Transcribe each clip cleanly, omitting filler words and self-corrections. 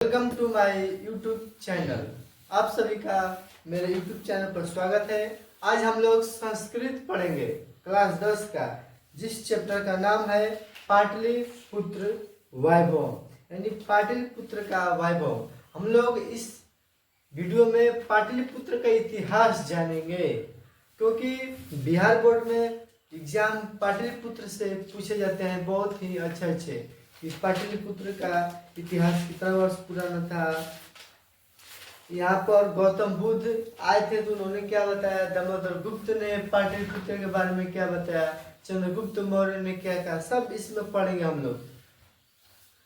Welcome to my YouTube channel. आप सभी का मेरे यूट्यूब चैनल पर स्वागत है। आज हम लोग संस्कृत पढ़ेंगे क्लास 10 का, जिस चैप्टर का नाम है पाटलिपुत्र वैभव, यानी पाटलिपुत्र का वैभव। हम लोग इस वीडियो में पाटलिपुत्र का इतिहास जानेंगे, क्योंकि बिहार बोर्ड में एग्जाम पाटलिपुत्र से पूछे जाते हैं बहुत ही अच्छे। इस पाटलिपुत्र का इतिहास कितना वर्ष पुराना था। यहाँ पर गौतम बुद्ध आए थे तो उन्होंने क्या बताया, दामोदर गुप्त ने पाटलिपुत्र के बारे में क्या बताया, चंद्रगुप्त मौर्य ने क्या कहा, सब इसमें पढ़ेंगे हम लोग।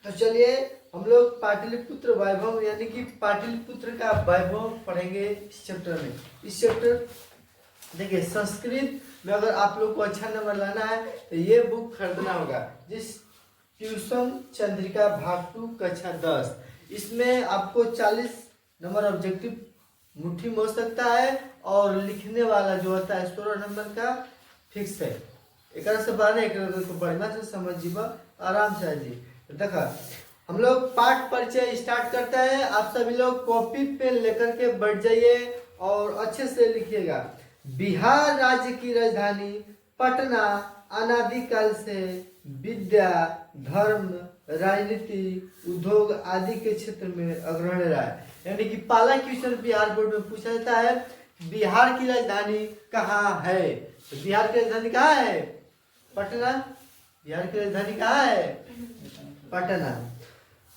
तो चलिए हम लोग पाटलिपुत्र वैभव यानी कि पाटलिपुत्र का वैभव पढ़ेंगे इस चैप्टर में। इस चैप्टर देखिए, संस्कृत में अगर आप लोग को अच्छा नंबर लाना है तो ये बुक खरीदना होगा, जिस ट्यूशन चंद्रिका भाग 2 कक्षा 10। इसमें आपको 40 नंबर ऑब्जेक्टिव मुट्ठी में हो सकता है, और लिखने वाला जो होता है 16 नंबर का फिक्स है। एक से बारह एक को बढ़िया से समझ जीवा आराम से जी। देखा, हम लोग पाठ परिचय स्टार्ट करते हैं। आप सभी लोग कॉपी पेन लेकर के बैठ जाइए और अच्छे से लिखिएगा। बिहार राज्य की राजधानी पटना अनादिकाल से विद्या, धर्म, राजनीति, उद्योग आदि के क्षेत्र में अग्रणी रहा है। यानी कि पहला क्वेश्चन बिहार बोर्ड में पूछा जाता है, बिहार की राजधानी कहाँ है। तो बिहार की राजधानी कहाँ है? पटना। बिहार की राजधानी कहाँ है? पटना।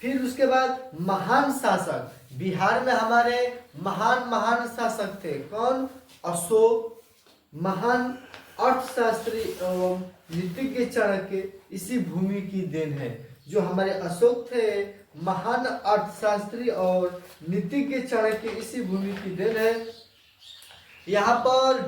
फिर उसके बाद महान शासक, बिहार में हमारे महान शासक थे। कौन? अशोक। महान अर्थशास्त्री एवं नीतिज्ञ चाणक्य इसी भूमि की देन है। जो हमारे अशोक थे, महान अर्थशास्त्री और नीतिज्ञ चाणक्य इसी भूमि की देन है। यहाँ पर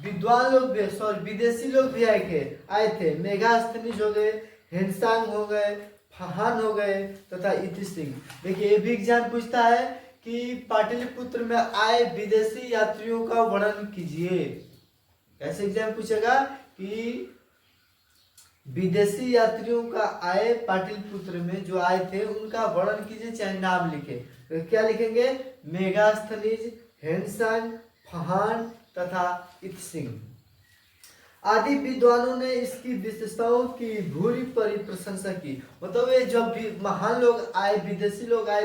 विद्वान लोग भी, विदेशी लोग भी आए थे। मेगास्थनीज हो गए, हेनसांग हो गए, फहान हो गए तथा इति सिंह। देखिए, ये भी एग्जाम पूछता है कि पाटलिपुत्र में आए विदेशी यात्रियों का वर्णन कीजिए। ऐसे एग्जाम पूछेगा कि विदेशी यात्रियों का आए पाटलिपुत्र में जो आए थे उनका वर्णन कीजिए, चाहे नाम लिखे। तो क्या लिखेंगे? मेगास्थनीज, हेनसांग, फहान तथा इत सिंह आदि विद्वानों ने इसकी विशेषताओं की भूरी परी प्रशंसा की। मतलब ये जब भी महान लोग आए, विदेशी लोग आए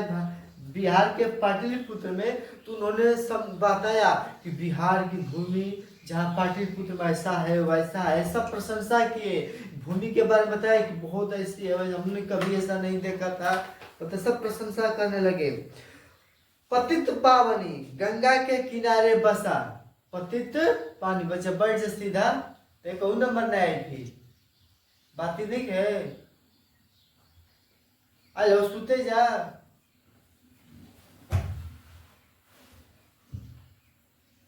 बिहार के पाटलिपुत्र में, तो उन्होंने सब बताया कि बिहार की भूमि जहाँ पाटलिपुत्र में ऐसा है वैसा है, सब प्रशंसा किए। भूमि के बारे में बताया कि बहुत ऐसी है, हमने कभी ऐसा नहीं देखा था, तो सब प्रशंसा करने लगे। पतित पावनी, गंगा के किनारे बसा। पतित पानी, बच्चा बैठ जा सीधा, देखो नंबर नहीं आई थी, बात ही नहीं है। अरे सुते जा।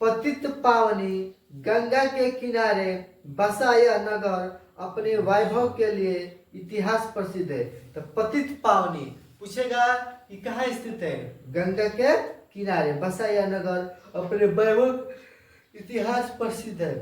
पतित पावनी, गंगा के किनारे बसा यह नगर अपने वैभव के लिए इतिहास प्रसिद्ध है। तो पतित पावनी पूछेगा कि कहाँ स्थित है? गंगा के किनारे बसा यह नगर अपने वैभव इतिहास प्रसिद्ध है।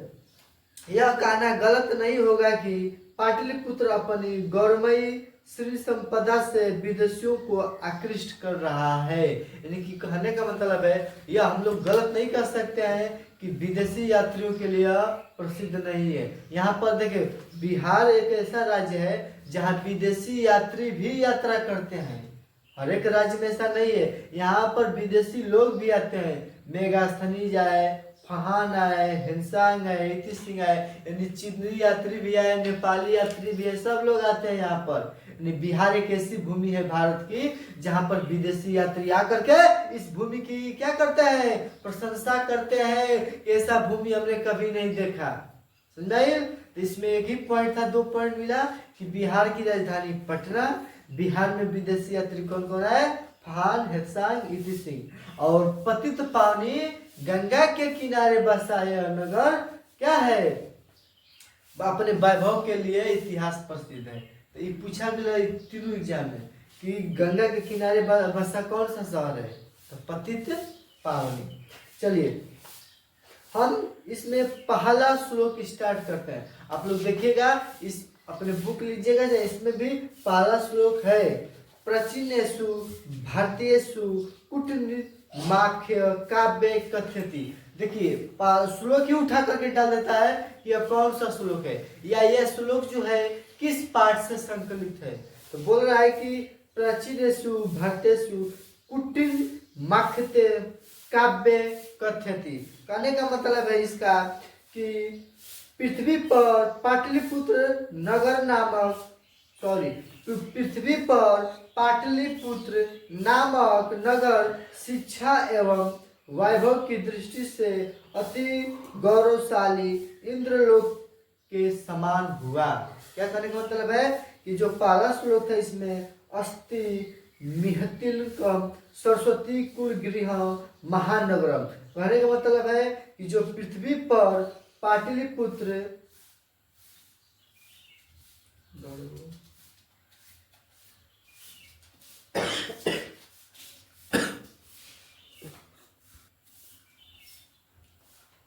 यह कहना गलत नहीं होगा कि पाटलिपुत्र अपनी गौरवमयी श्री संपदा से विदेशियों को आकृष्ट कर रहा है। यानी कि कहने का मतलब है, यह हम लोग गलत नहीं कर सकते हैं कि विदेशी यात्रियों के लिए प्रसिद्ध नहीं है। यहाँ पर देखिए, बिहार एक ऐसा राज्य है जहाँ विदेशी यात्री भी यात्रा करते हैं। हर एक राज्य में ऐसा नहीं है। यहाँ पर विदेशी लोग भी आते हैं। मेगास्थनीज आए, फहान आए, हेनसांग आए, इति सिंह आए, यानी चीनी यात्री भी आए, नेपाली यात्री भी है, सब लोग आते हैं यहाँ पर। बिहार एक ऐसी भूमि है भारत की जहाँ पर विदेशी यात्री आकर के इस भूमि की क्या करते हैं? प्रशंसा करते हैं। ऐसा भूमि हमने कभी नहीं देखा। समझाइए? तो इसमें एक ही पॉइंट था, 2 पॉइंट मिला कि बिहार की राजधानी पटना, बिहार में विदेशी यात्री कौन कौन है? फहान, हेनसांग, इति सिंह। और पतित पावनी, गंगा के किनारे बसा यह नगर क्या है? अपने वैभव के लिए इतिहास प्रसिद्ध है। तो ये पूछा गया तीनों एग्जाम में कि गंगा के किनारे बसा कौन सा शहर है? तो पतित पावनी। चलिए हम इसमें पहला श्लोक स्टार्ट करते हैं। आप लोग देखिएगा, इस अपने बुक लीजिएगा, इसमें भी पहला श्लोक है। प्राचीनेषु भारतीयेषु कूटनीमाख्य काव्य कथ्यति। देखिए श्लोक ही उठा करके डाल देता है कि यह कौन सा श्लोक है या यह श्लोक जो है किस पाठ से संकलित है। तो बोल रहा है कि प्राचीनेषु भारतीयेषु कूटनीमाख्य काव्य कथ्यति। कहने का मतलब है इसका कि पृथ्वी पर पाटलिपुत्र नगर नामक पृथ्वी पर पाटलिपुत्र नामक नगर शिक्षा एवं वैभव की दृष्टि से अति गौरवशाली इंद्रलोक के समान हुआ। क्या कहने का मतलब है कि जो पहला श्लोक है इसमें अस्ति मिहतिलकम सरस्वती कुल गृह महानगरम। कहने का मतलब है कि जो पृथ्वी पर पाटलिपुत्र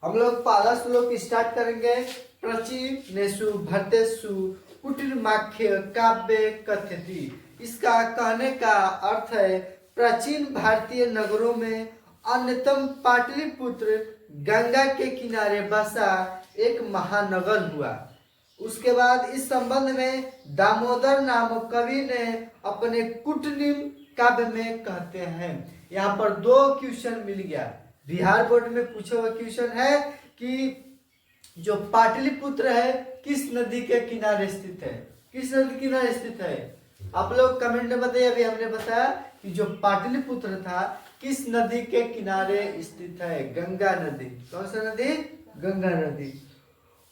हम लोग पहला श्लोक स्टार्ट करेंगे। प्राचीनेषु भारतेषु कूटनीमाख्य काव्य कथ्यति। इसका कहने का अर्थ है प्राचीन भारतीय नगरों में अन्यतम पाटलिपुत्र गंगा के किनारे बसा एक महानगर हुआ। उसके बाद इस संबंध में दामोदर नामक कवि ने अपने कूटनीम काव्य में कहते हैं। यहाँ पर 2 क्वेश्चन मिल गया। बिहार बोर्ड में पूछा हुआ क्वेश्चन है कि जो पाटलिपुत्र है किस नदी के किनारे स्थित है, किस नदी के किनारे स्थित है। आप लोग कमेंट में बताइए। अभी हमने बताया कि जो पाटलिपुत्र था किस नदी के किनारे स्थित है, गंगा नदी। कौन सा नदी? गंगा नदी।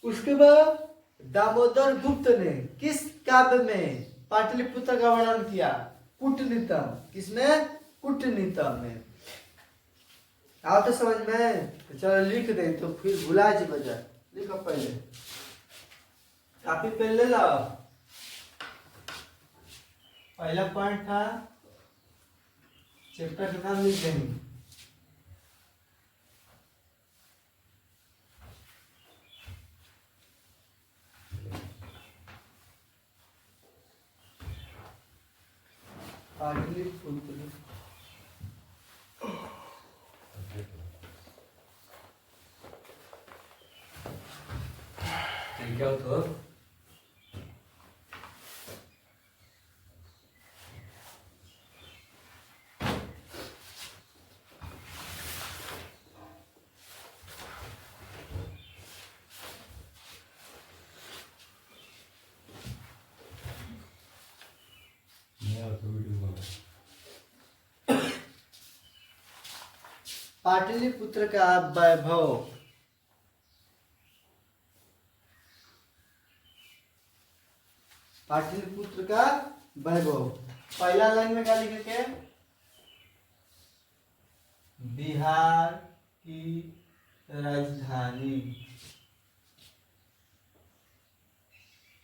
उसके बाद दामोदर गुप्त ने किस काव्य में पाटलिपुत्र का वर्णन किया? कूटनीतम। किसमें? कूटनीतम में। आओ तो समझ में। तो चलो लिख दे तो फिर भुला जी बजा। लिखो पहले, काफी पेन ले लाओ। पहला पॉइंट था चैप्टर का नाम लिख देंगे। पाटलिपुत्र क्या तो पाटलिपुत्र का वैभव। पाटलिपुत्र का वैभव पहला लाइन में क्या लिखेंगे? बिहार की राजधानी।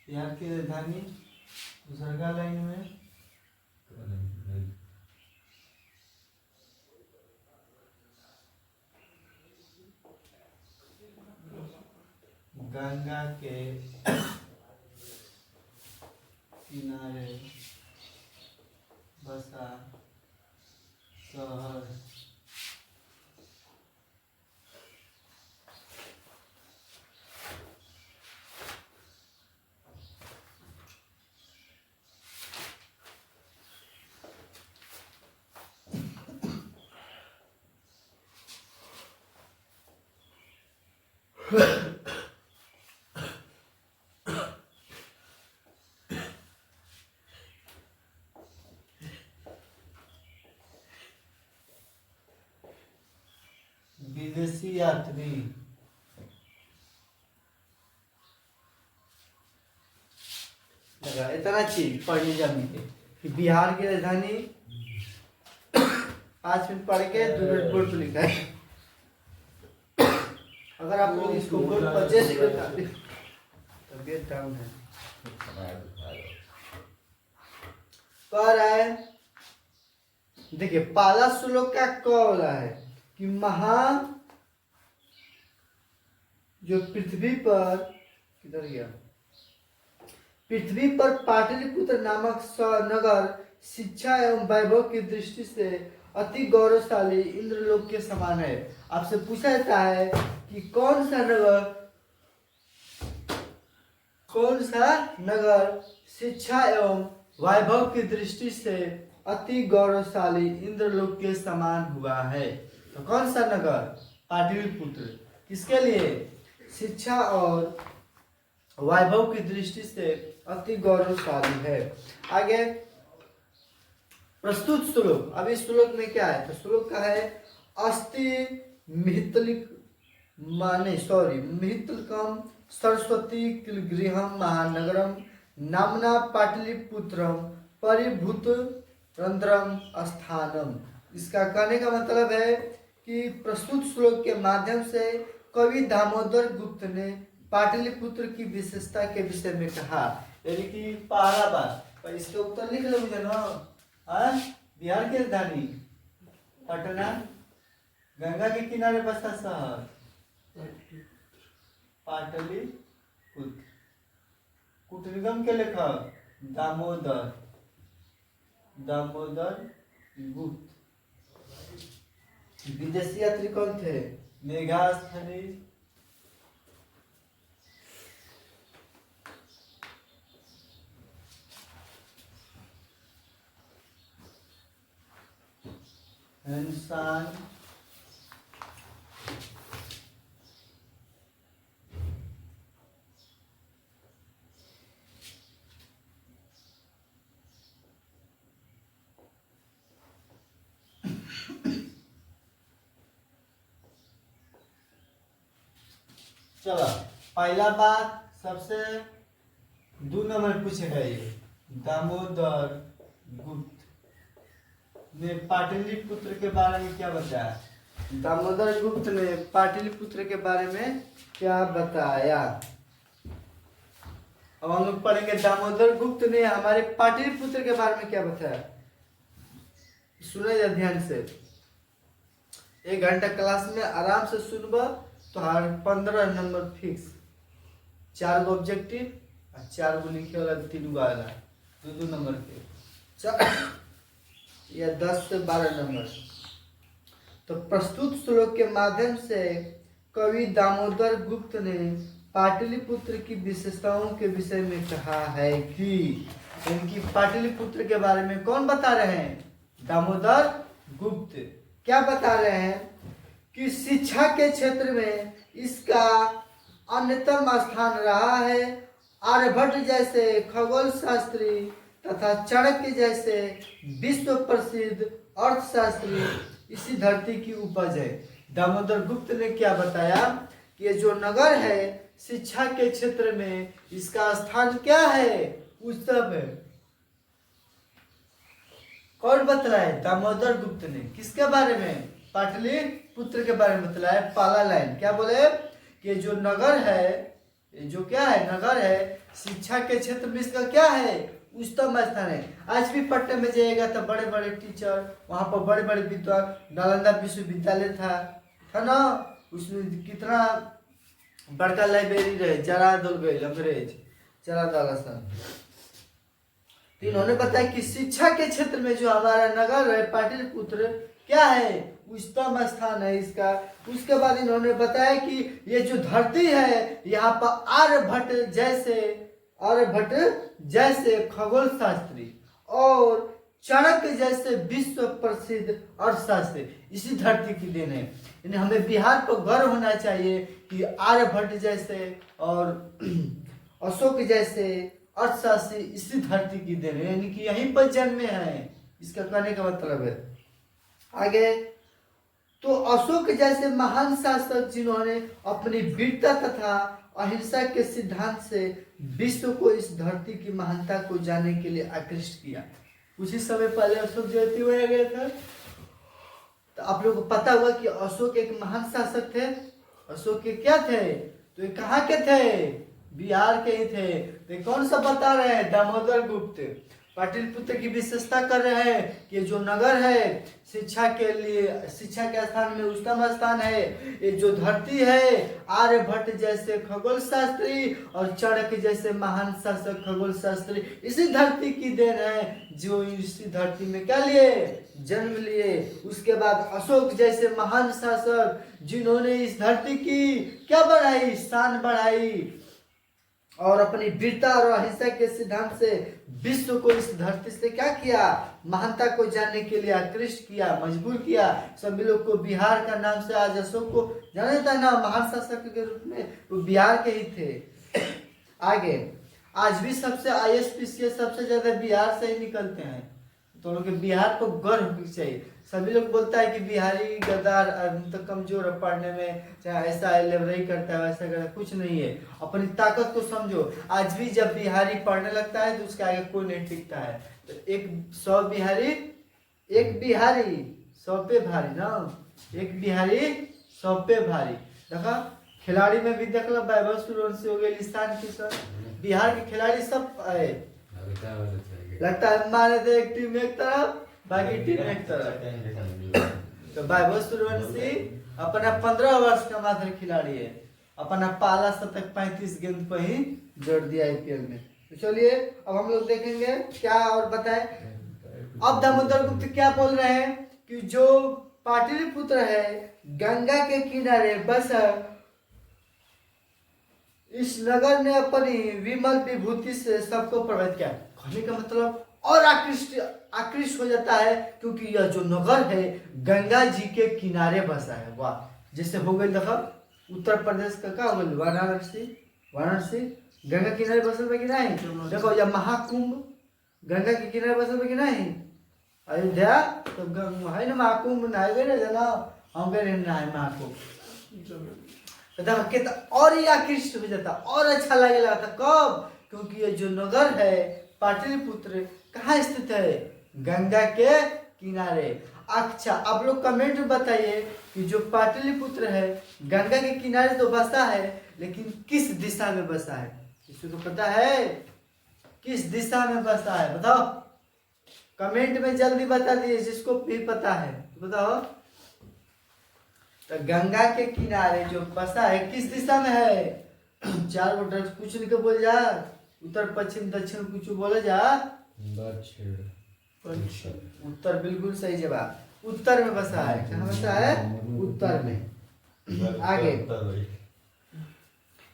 बिहार की राजधानी। दूसरा लाइन में गंगा के किनारे बसा शहर। विदेशी यात्री लगा। इतना चीज पढ़ने जाएंगे कि बिहार की राजधानी 5 मिनट पढ़ के 2 मिनट बोर्ड पर लिखा है। अगर आप लोग इसको बोर्ड पर जैसे तबियत डाउन है कह रहा है। देखिए पहला श्लोक का कौला है कि जो पृथ्वी पर किधर गया? पृथ्वी पर पाटलिपुत्र नामक नगर शिक्षा एवं वैभव की दृष्टि से अति गौरवशाली इंद्रलोक के समान है। आपसे पूछा जाता है कि कौन सा नगर शिक्षा एवं वैभव की दृष्टि से अति गौरवशाली इंद्रलोक के समान हुआ है। तो कौन सा नगर? पाटलिपुत्र। किसके लिए? शिक्षा और वैभव की दृष्टि से अति गौरवशाली है। आगे प्रस्तुत श्लोक। अब इस श्लोक में क्या है? तो श्लोक का है अस्ति मिहितलकम सरस्वती गृहम महानगरम नामना पाटलिपुत्रम परिभूत रंध्रम स्थानम। इसका कहने का मतलब है कि प्रस्तुत श्लोक के माध्यम से कवि दामोदर गुप्त ने पाटलिपुत्र की विशेषता के विषय में कहा। यानी कि पहला बात, पर इसका उत्तर लिख लो मुझे ना। बिहार की राजधानी पटना, गंगा के किनारे बसा शहर पाटलिपुत्र। कुट निगम के लेखक दामोदर गुप्त। विदेशी यात्री कौन थे? मेघास्थनीज। इंसान चलो पहला बात सबसे 2 नंबर पूछेगा। ये दामोदर गुप्त ने पाटलिपुत्र के बारे में क्या बताया? दामोदर गुप्त ने पाटलिपुत्र के बारे में क्या बताया? अब हम लोग पढ़ेंगे दामोदर गुप्त ने हमारे पाटलिपुत्र के बारे में क्या बताया। सुने ध्यान से, 1 घंटा क्लास में आराम से सुनबा तो हर 15 नंबर फिक्स। 4 गो ऑब्जेक्टिव और 4 गो लिखे वाला, 3 गो आएगा 2 नंबर के, या 10 से 12 नंबर। तो प्रस्तुत श्लोक के माध्यम से कवि दामोदर गुप्त ने पाटलिपुत्र की विशेषताओं के विषय में कहा है कि इनकी पाटलिपुत्र के बारे में कौन बता रहे हैं? दामोदर गुप्त। क्या बता रहे हैं? कि शिक्षा के क्षेत्र में इसका अन्यतम स्थान रहा है। आर्यभट्ट जैसे खगोल शास्त्री तथा चाणक्य जैसे विश्व प्रसिद्ध अर्थशास्त्री इसी धरती की उपज है। दामोदर गुप्त ने क्या बताया कि ये जो नगर है शिक्षा के क्षेत्र में इसका स्थान क्या है? उच्चतम है। कौन बतलाए? दामोदर गुप्त ने। किसके बारे में? पाटलिपुत्र के बारे में बतलाया। पहला लाइन क्या बोले कि जो नगर है, जो क्या है? नगर है, शिक्षा के क्षेत्र में इसका क्या है? उच्चतम स्थान है। आज भी पटना में जाएगा तो बड़े बड़े टीचर, वहां पर बड़े बड़े विद्वान, नालंदा विश्वविद्यालय था ना, उसमें कितना बड़का लाइब्रेरी रहे, जरा दल गए अंग्रेज जरा दालासन। तो इन्होंने बताया कि शिक्षा के क्षेत्र में जो हमारा नगर है पाटलिपुत्र क्या है? उच्चतम स्थान है इसका। उसके बाद इन्होंने बताया कि ये जो धरती है यहाँ पर आर्यभट्ट जैसे खगोल शास्त्री और चाणक्य जैसे विश्व प्रसिद्ध अर्थशास्त्री इसी धरती की देन है। यानी हमें बिहार पर गर्व होना चाहिए कि आर्यभट्ट जैसे और अशोक जैसे अर्थशास्त्री इसी धरती की देन है, यानी कि यहीं पर जन्मे हैं। इसका कहने का मतलब है। आगे तो अशोक जैसे महान शासक जिन्होंने अपनी वीरता तथा अहिंसा के सिद्धांत से विश्व को इस धरती की महानता को जानने के लिए आकृष्ट किया। कुछ ही समय पहले अशोक जयंती हुआ गया था, तो आप लोगों को पता हुआ कि अशोक एक महान शासक थे। अशोक के क्या थे? तो ये कहाँ के थे? बिहार के ही थे। तो कौन सा बता रहे हैं? दामोदर गुप्त। पाटलिपुत्र की विशेषता कर रहे हैं कि जो नगर है शिक्षा के लिए, शिक्षा के स्थान में उत्तम स्थान है। ये जो धरती है आर्यभट्ट जैसे खगोल शास्त्री और चाणक्य जैसे महान शासक खगोल शास्त्री इसी धरती की देन है, जो इसी धरती में क्या लिए, जन्म लिए। उसके बाद अशोक जैसे महान शासक जिन्होंने इस धरती की क्या बढ़ाई, शान बढ़ाई और अपनी वीरता और अहिंसा के सिद्धांत से विश्व को इस धरती से क्या किया, महानता को जानने के लिए आकृष्ट किया, मजबूर किया। सभी लोग को बिहार का नाम से आज अशोक को जाना जाता है ना, महान शासक के रूप में वो बिहार के ही थे। आगे आज भी सबसे ISPCS सबसे ज्यादा बिहार से ही निकलते हैं, तो लोग बिहार को गर्व चाहिए। सभी लोग बोलता है कि बिहारी गद्दार तो कमजोर है पढ़ने में, चाहे ऐसा लेवरई करता है वैसा करता है, कुछ नहीं है। अपनी ताकत को समझो। आज भी जब बिहारी पढ़ने लगता है तो उसके आगे कोई नहीं टिकता है। तो एक 100 बिहारी, एक बिहारी 100 पे भारी ना, एक बिहारी 100 पे भारी। देखा खिलाड़ी में भी देख लो, वैभव सूर्यवंशी हो गए, ईशान किशन, बिहार के खिलाड़ी सब आए। लगता है माने तो एक टीम एक तरफ बाकी टीम एक तरफ। तो वैभव सूर्यवंशी अपना 15 वर्ष का मात्र खिलाड़ी है, अपना पहला शतक 35 गेंद पर ही जोड़ दिया IPL में। तो चलिए अब हम लोग देखेंगे क्या और बताएं। अब दामोदर गुप्त क्या बोल रहे हैं कि जो पाटलिपुत्र है गंगा के किनारे बसा, इस नगर ने अपनी विमल विभूति से सबको प्रभावित किया। कहने का मतलब और आकृष्ट हो जाता है, क्योंकि यह जो नगर है गंगा जी के किनारे बसा है। वाह, जैसे हो गई देखो उत्तर प्रदेश का क्या हो गई वाराणसी गंगा किनारे बसल में कि नहीं। देखो यह महाकुंभ गंगा के किनारे बसल में कि नहीं। अयोध्या तो है ना महाकुंभ, नहाए गए ना जना, हम गए नहाए महाकुंभ। देखो कितना और ही आकृष्ट हो जाता, और अच्छा लगे लगता। कब? क्योंकि ये जो नगर है पाटलिपुत्र कहाँ स्थित है, गंगा के किनारे। अच्छा आप लोग कमेंट में बताइए कि जो पाटलिपुत्र है गंगा के किनारे तो बसा है, लेकिन किस दिशा में बसा है? किसी को पता है किस दिशा में बसा है? बताओ कमेंट में जल्दी बता दिए, जिसको भी पता है तो बताओ। तो गंगा के किनारे जो बसा है किस दिशा में है? 4 वोटर कुछ नहीं को बोल जा, उत्तर पश्चिम दक्षिण कुछ बोले जा। दक्षिण उत्तर बिल्कुल सही जवाब, उत्तर में बसा है। कहाँ बसा है? उत्तर में। आगे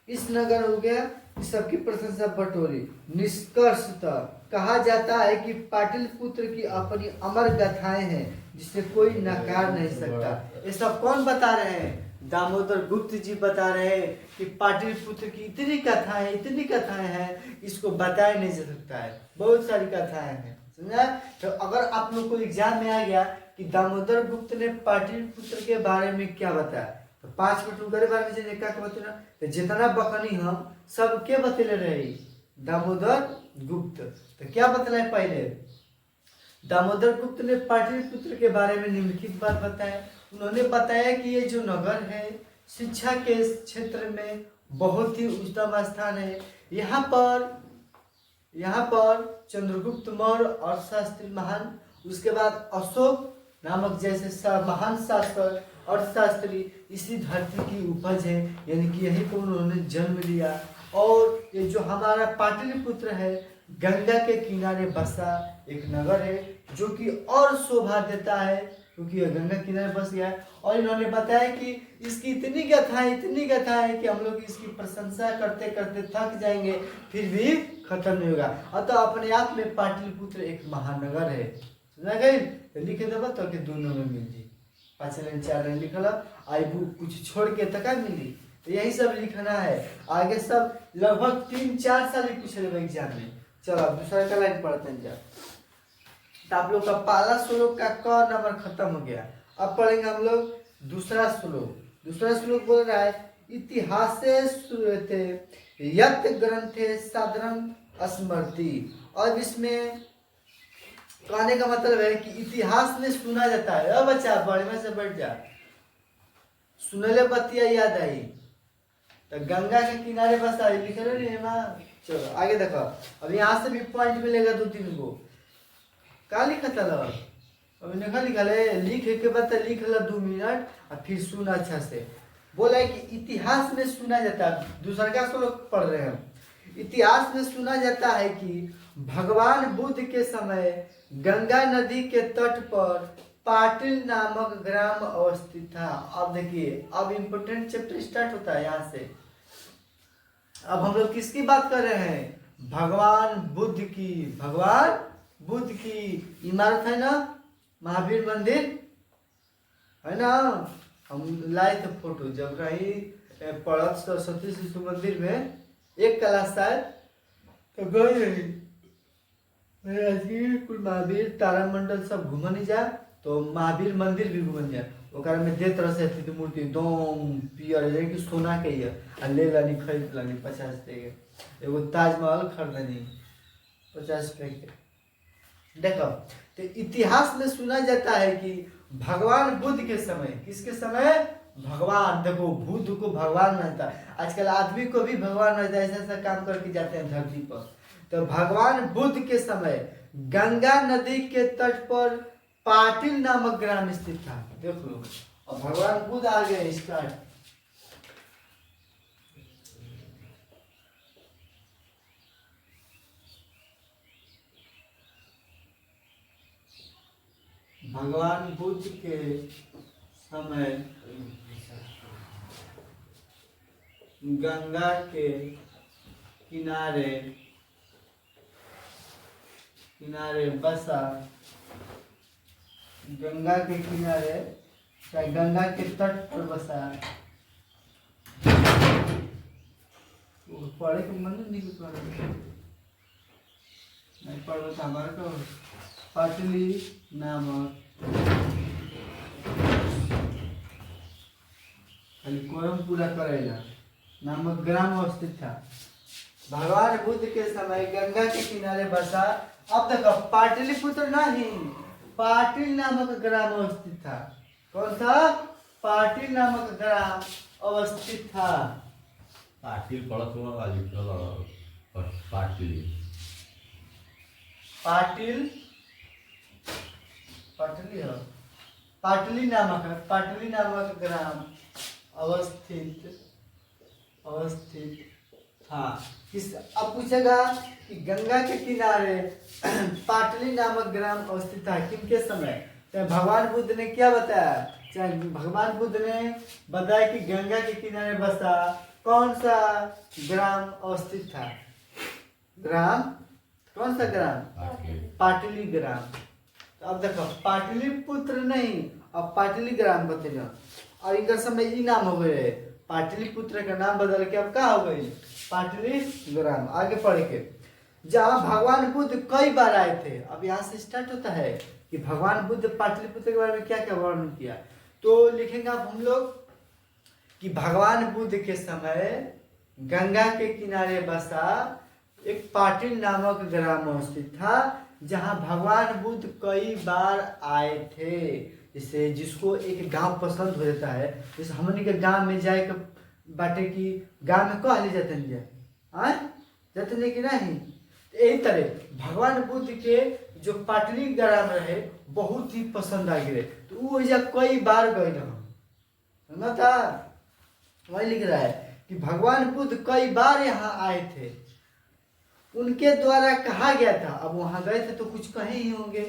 इस नगर हो गया, सबकी प्रशंसा बटोरी। निष्कर्षतः कहा जाता है कि पाटलिपुत्र की अपनी अमर गाथाएं हैं जिसे कोई नकार नहीं सकता। ये सब कौन बता रहे हैं? दामोदर गुप्त जी बता रहे हैं कि पाटलिपुत्र की इतनी कथाएं हैं, इसको बताया नहीं जा सकता है। बहुत सारी कथाएं हैं, समझा। तो अगर आप लोग को एग्जाम में आ गया कि दामोदर गुप्त ने पाटलिपुत्र के बारे में क्या बताया, तो 5 मिनट उनके बारे में जाने क्या बतना, तो जितना बकनी हम सब के बतले रहे दामोदर गुप्त। तो क्या बतलाए पहले? दामोदर गुप्त ने पाटलिपुत्र के बारे में निम्नलिखित बात बताया। उन्होंने बताया कि ये जो नगर है शिक्षा के क्षेत्र में बहुत ही उत्तम स्थान है। यहाँ पर चंद्रगुप्त मौर्य और शास्त्री महान, उसके बाद अशोक नामक जैसे महान शासक और शास्त्री इसी धरती की उपज है, यानी कि यहीं पर उन्होंने जन्म लिया। और ये जो हमारा पाटलिपुत्र है गंगा के किनारे बसा एक नगर है, जो कि और शोभा देता है क्योंकि यह गंगा किनारे बस गया है। और इन्होंने बताया कि इसकी इतनी गाथाएं कि हम लोग इसकी प्रशंसा करते करते थक जाएंगे, फिर भी खत्म नहीं होगा। अतः अपने आप में पाटलिपुत्र एक महानगर है। समझा गई? तो लिखे देव तो के दोनों में मिल जी 5 लाइन 4 लाइन लिखल आई बुक कुछ छोड़ के तक मिली। तो यही सब लिखना है। आगे सब लगभग 3-4 साल ही पूछ रहे एग्जाम में। चलो अब दूसरा का लाइन पढ़ते हैं। जब तो आप लोग का पहला श्लोक का क नंबर खत्म हो गया। अब पढ़ेंगे हम लोग दूसरा श्लोक बोल रहा है इतिहासे श्रूयते यत् ग्रंथे साधारण स्मृति। और इसमें कहने का मतलब है कि इतिहास में सुना जाता है। अब बच्चा बढ़िया से बैठ जा, सुनले बतिया याद आई। तो गंगा के किनारे बस आई लिखे नहीं है ना। चलो आगे देखो, अब यहाँ से भी पॉइंट मिलेगा 2-3 गो। का लिखा था लो अभी निकल गए लिख के बाद लिख लो 2 मिनट और फिर सुन अच्छा से। बोला है कि इतिहास में सुना जाता है, दूसरा का श्लोक पढ़ रहे हैं। इतिहास में सुना जाता है कि भगवान बुद्ध के समय गंगा नदी के तट पर पाटिल नामक ग्राम अवस्थित था। अब देखिए अब इम्पोर्टेंट चैप्टर स्टार्ट होता है यहाँ से। अब हम लोग किसकी बात कर रहे हैं? भगवान बुद्ध की। भगवान बुद्ध की इमारत है ना, महावीर मंदिर है ना। हम लाए थे फोटो जब रही पढ़त सरस्वती शिशु मंदिर में एक क्लास शायद, तो गए रही कुल महावीर तारामंडल सब घूमने जा, तो महावीर मंदिर भी घूमने जा। ओकर में दे तरह से थी मूर्ति एकदम पियर है कि सोना के है, आ ले लानी खरीद लानी 50 रुपये के। एगो ताजमहल खरीदनी 50 रुपये के। देखो तो इतिहास में सुना जाता है कि भगवान बुद्ध के समय, किसके समय? भगवान, देखो बुद्ध को भगवान मानता है। आजकल आदमी को भी भगवान मानता है, ऐसा ऐसा काम करके जाते हैं धरती पर। तो भगवान बुद्ध के समय गंगा नदी के तट पर पाटिल नामक ग्राम स्थित था। देख लो अब भगवान बुद्ध आ गए स्टार्ट। भगवान बुद्ध के समय गंगा के किनारे बसा, गंगा के किनारे चाहे गंगा के तट पर बसा। पढ़े के मन नहीं पढ़े नहीं पढ़ो तो हमारा तो पाटली नामक कोरम पूरा करेगा नामक ग्राम अवस्थित था। भगवान बुद्ध के समय गंगा के किनारे बसा। अब तक पाटलिपुत्र नहीं, पाटिल नामक ग्राम अवस्थित था। कौन था? पाटिल नामक ग्राम अवस्थित था। पाटिल पड़त हुआ पाटिल पाटिल पाटली है, पाटली नामक ग्राम अवस्थित था। किस अब पूछेगा कि गंगा के किनारे पाटली नामक ग्राम अवस्थित था किनके समय? तो भगवान बुद्ध ने क्या बताया? चाहे भगवान बुद्ध ने बताया कि गंगा के किनारे बसा कौन सा ग्राम अवस्थित था? ग्राम कौन सा ग्राम? पाटली ग्राम। तो अब देखो पाटलिपुत्र नहीं, अब पाटली ग्राम बतेगा। और इनका समय ई नाम हो गए, पाटलिपुत्र का नाम बदल के अब क्या हो गई? पाटली ग्राम। आगे पढ़ के जहाँ भगवान बुद्ध कई बार आए थे। अब यहाँ से स्टार्ट होता है कि भगवान बुद्ध पाटलिपुत्र के बारे में क्या क्या वर्णन किया। तो लिखेंगे आप हम लोग कि भगवान बुद्ध के समय गंगा के किनारे बसा एक पाटिल नामक ग्राम अवस्थित था, जहाँ भगवान बुद्ध कई बार आए थे। जैसे जिसको एक गांव पसंद हो जाता है, जैसे हमने के गांव में जाए के बाटे की गांव में कह ले जाते हैं जाते नहीं कि नहीं। यही तरह भगवान बुद्ध के जो पाटली ग्राम रहे बहुत ही पसंद आ गए, तो वो कई बार गए ना था। वही लिख रहा है कि भगवान बुद्ध कई बार यहाँ आए थे, उनके द्वारा कहा गया था। अब वहां गए थे तो कुछ कहे ही होंगे,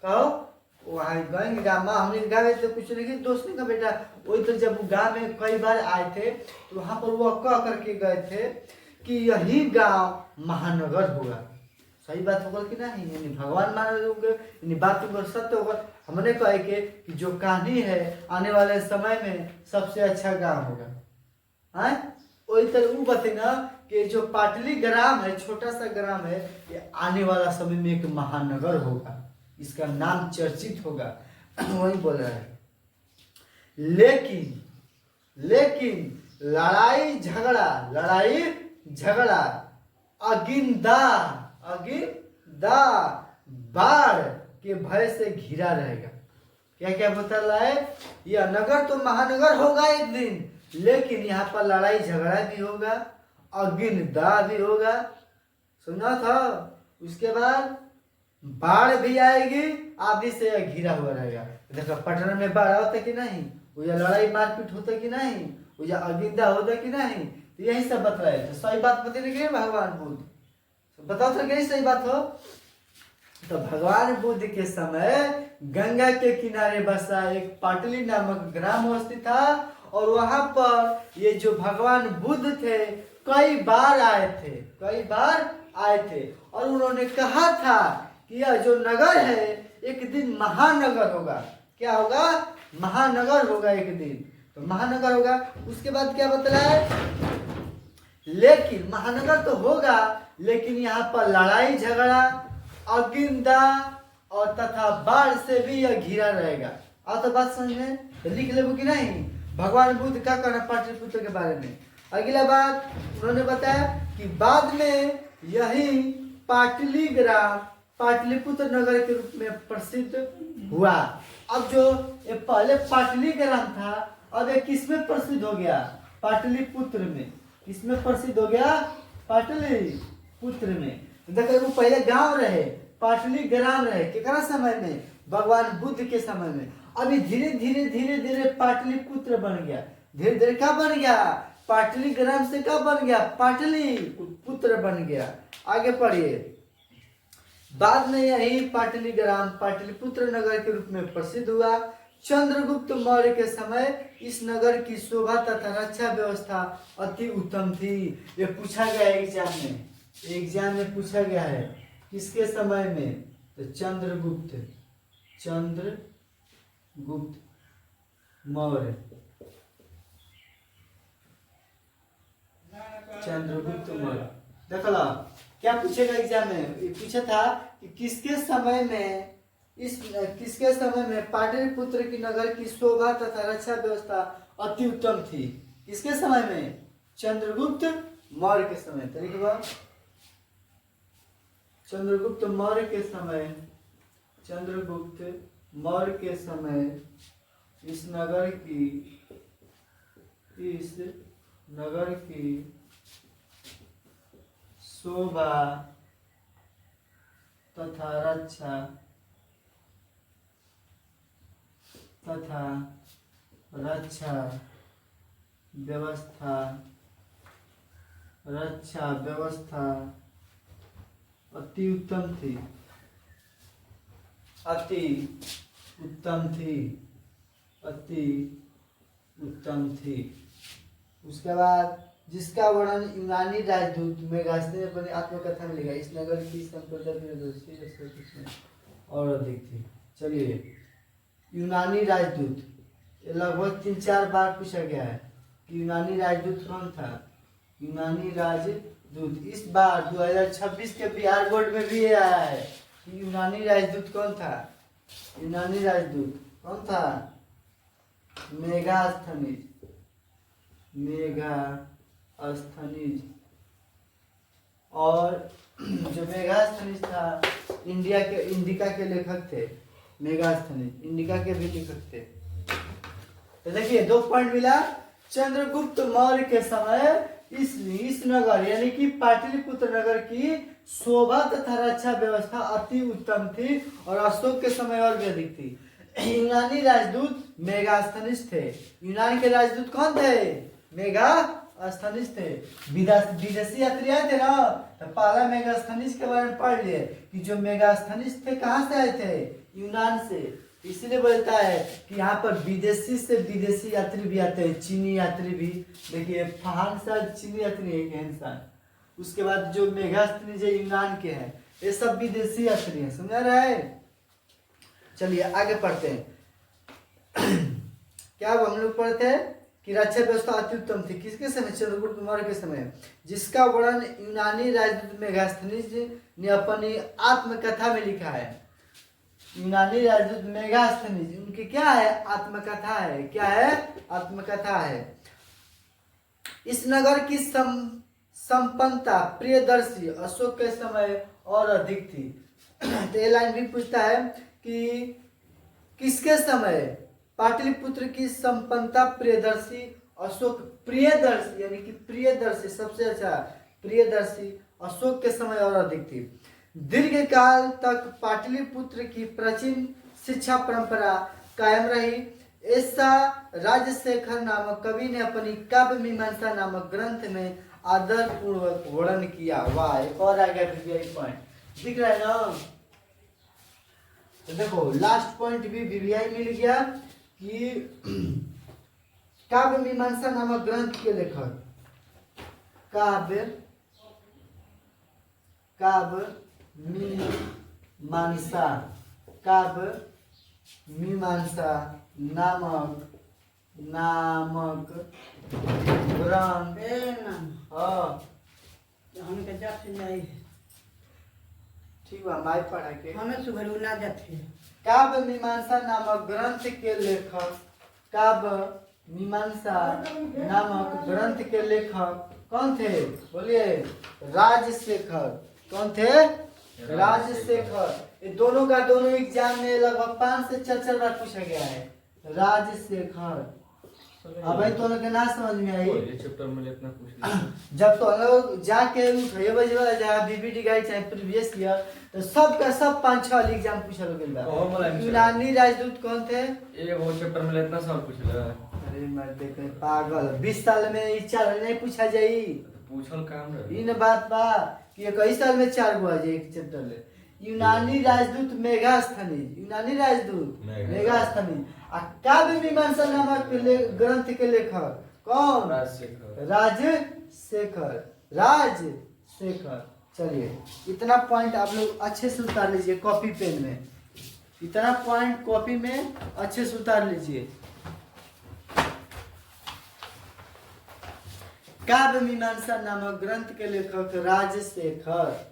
कहो वहां गएंगे गाँव में, हमने गाँव में तो कुछ नहीं, दोस्त ने कहा बेटा वही तो जब गाँव में कई बार आए थे तो वहां पर वो कह करके गए थे कि यही गांव महानगर होगा। सही बात होगा कि नहीं? यानी भगवान मान होंगे, यानी बात तो सत्य होगा। हमने कहे कि जो कहानी है आने वाले समय में सबसे अच्छा गांव होगा। वही तरह वो बतेगा कि जो पाटली ग्राम है, छोटा सा ग्राम है, ये आने वाला समय में एक महानगर होगा, इसका नाम चर्चित होगा। वही बोल रहा है। लेकिन लड़ाई झगड़ा अगिंदा बाढ़ के भय से घिरा रहेगा। क्या क्या बता रहा है? यह नगर तो महानगर होगा एक दिन, लेकिन यहाँ पर लड़ाई झगड़ा भी होगा, अगिनदा भी होगा। सुना था? उसके बाद बाढ़ भी आएगी, आदि से घिरा हुआ रहेगा। देखो पटना में बाढ़ होता कि नहीं, उधर लड़ाई मारपीट होता कि नहीं, उधर अगिंदा होता कि नहीं, तो यही सब बतलाए। तो सही बात बता रहे भगवान बुद्ध, तो बताओ तो यही सही बात हो। तो भगवान बुद्ध के समय गंगा के किनारे बसा एक पाटली नामक ग्राम स्थित था, और वहां पर ये जो भगवान बुद्ध थे कई बार आए थे, कई बार आए थे, और उन्होंने कहा था कि यह जो नगर है एक दिन महानगर होगा। क्या होगा? महानगर होगा एक दिन, तो महानगर होगा। उसके बाद क्या बतलाया? लेकिन महानगर तो होगा, लेकिन यहाँ पर लड़ाई झगड़ा, अगिंदा और तथा बाढ़ से भी यह घिरा रहेगा। आप तो बात समझ में, तो लिख ले कि नहीं भगवान बुद्ध का कहना पाटलिपुत्र के बारे में। अगला बात उन्होंने बताया कि बाद में यही पाटलीग्राम पाटलिपुत्र नगर के रूप में प्रसिद्ध हुआ। अब जो ये पहले पाटलीग्राम था, अब ये किसमें प्रसिद्ध हो गया? पाटलिपुत्र में। किसमें प्रसिद्ध हो गया? पाटलिपुत्र में। देखो वो पहले गांव रहे, पाटलीग्राम रहे, कितना समय में? भगवान बुद्ध के समय में। अभी धीरे धीरे धीरे धीरे पाटलिपुत्र बन गया। धीरे धीरे क्या बन गया? पाटलीग्राम से क्या बन गया? पाटलिपुत्र बन गया। आगे पढ़िए। बाद में यही पाटलीग्राम पाटलिपुत्र नगर के रूप में प्रसिद्ध हुआ। चंद्रगुप्त मौर्य के समय इस नगर की शोभा तथा रक्षा व्यवस्था अति उत्तम थी। ये पूछा गया है एग्जाम में पूछा गया है। किसके समय में? तो चंद्रगुप्त मौर्य, चंद्रगुप्त मौर्य। देख लो क्या पूछेगा एग्जाम में। ये पूछा था कि किसके समय में पाटलिपुत्र की नगर की शोभा तथा रक्षा व्यवस्था अति उत्तम थी। किसके समय में? चंद्रगुप्त मौर्य के समय। तरीका चंद्रगुप्त मौर्य के समय इस नगर की शोभा तथा रक्षा व्यवस्था अति उत्तम थी। उसके बाद जिसका वर्णन यूनानी राजदूत मेगास्थनी ने अपनी आत्मकथा में लिखा। इस नगर की संप्रदाय और अधिक थी। चलिए, यूनानी राजदूत लगभग 3-4 बार पूछा गया है कि यूनानी राजदूत कौन था? यूनानी राजदूत इस बार 2026 के बिहार बोर्ड में भी आया है कि यूनानी राजदूत कौन था? यूनानी राजदूत कौन था? मेगास्थनीज। और जो मेगास्थनीज था इंडिका के लेखक थे। मेगास्थनीज इंडिका के भी लेखक थे। तो देखिए 2 पॉइंट मिला। चंद्रगुप्त मौर्य के समय इस नगर यानी कि पाटलिपुत्र नगर की शोभा तथा रक्षा व्यवस्था अति उत्तम थी, और अशोक के समय और भी अधिक थी। यूनानी राजदूत मेगास्थनीज थे। यूनान के राजदूत कौन थे? मेगास्थनीज थे। विदेशी यात्री आए थे ना, तो पहला मेगास्थनीज के बारे में पढ़ लिए कि जो मेगास्थनीज थे कहाँ से आए थे? यूनान से। इसलिए बोलता है कि यहाँ पर विदेशी से विदेशी यात्री भी आते हैं, चीनी यात्री भी। देखिए फहान शायद चीनी यात्री है, इंसान। उसके बाद जो मेगास्थनीज यूनान के हैं, ये सब विदेशी यात्री हैं। समझा रहा है? चलिए आगे पढ़ते हैं। क्या हम लोग पढ़ते हैं कि रक्षा व्यवस्था अति उत्तम थी। किसके समय? चंद्रगुप्त मौर्य के समय, जिसका वर्णन यूनानी राजदूत मेगास्थनीज ने अपनी आत्मकथा में लिखा है। यूनानी राजदूत मेगास्थनीज उनकी क्या है? आत्मकथा है। क्या है? आत्मकथा है। इस नगर की संपन्नता प्रियदर्शी अशोक के समय और अधिक थी। तो ये लाइन भी पूछता है कि किसके समय पाटलिपुत्र की संपन्नता प्रियदर्शी अशोक, प्रियदर्शी यानी कि प्रियदर्शी सबसे अच्छा प्रियदर्शी अशोक के समय और अधिक थी। दीर्घ काल तक पाटलिपुत्र की प्राचीन शिक्षा परंपरा कायम रही। ऐसा राजशेखर नामक कवि ने अपनी काव्य मीमांसा नामक ग्रंथ में आदर पूर्वक वर्णन किया। वाह, एक और आ गया वीवीआई पॉइंट दिख रहा है ना। तो देखो लास्ट पॉइंट भी वीवीआई मिल गया कि काव्य मीमांसा नामक ग्रंथ के लेखक काव्य मीमांसा नामक ग्रंथ। हम के जात नहीं ठीक बा, माई पढ़ा के हमें सुबह ना जाते। काव्य मीमांसा नामक ग्रंथ के लेखक कौन थे? बोलिए। राजशेखर। कौन थे? राजशेखर। ये दोनों का दोनों एग्जाम में लगभग 5 से 4 बार पूछा गया है। राजशेखर। अब भाई तो के ना समझ में आई। ये चैप्टर में इतना पूछ लिया। जब तो लोग जाके उठाइए बजवा जहाँ बीबीडी गाइड चाहे प्रीवियस ईयर तो सब का सब 5-6 एग्जाम पूछल गेल बा। यूनानी राजदूत कौन थे? ये वो चैप्टर में इतना सवाल पूछ लिया। अरे मत देखे पागल, 20 साल में 4 नहीं पूछा जाई। पूछल काम रहे। इन बात बा कि 21 साल में 4 गो आ जाए एक चैप्टर ले। यूनानी राजदूत मेगास्थनीज। आ काव्य मीमांसा नामक ग्रंथ के लेखक कौन? राजशेखर। चलिए इतना पॉइंट आप लोग अच्छे से उतार लीजिए कॉपी पेन में। इतना पॉइंट कॉपी में अच्छे से उतार लीजिए। काव्य मीमांसा नामक ग्रंथ के लेखक राजशेखर।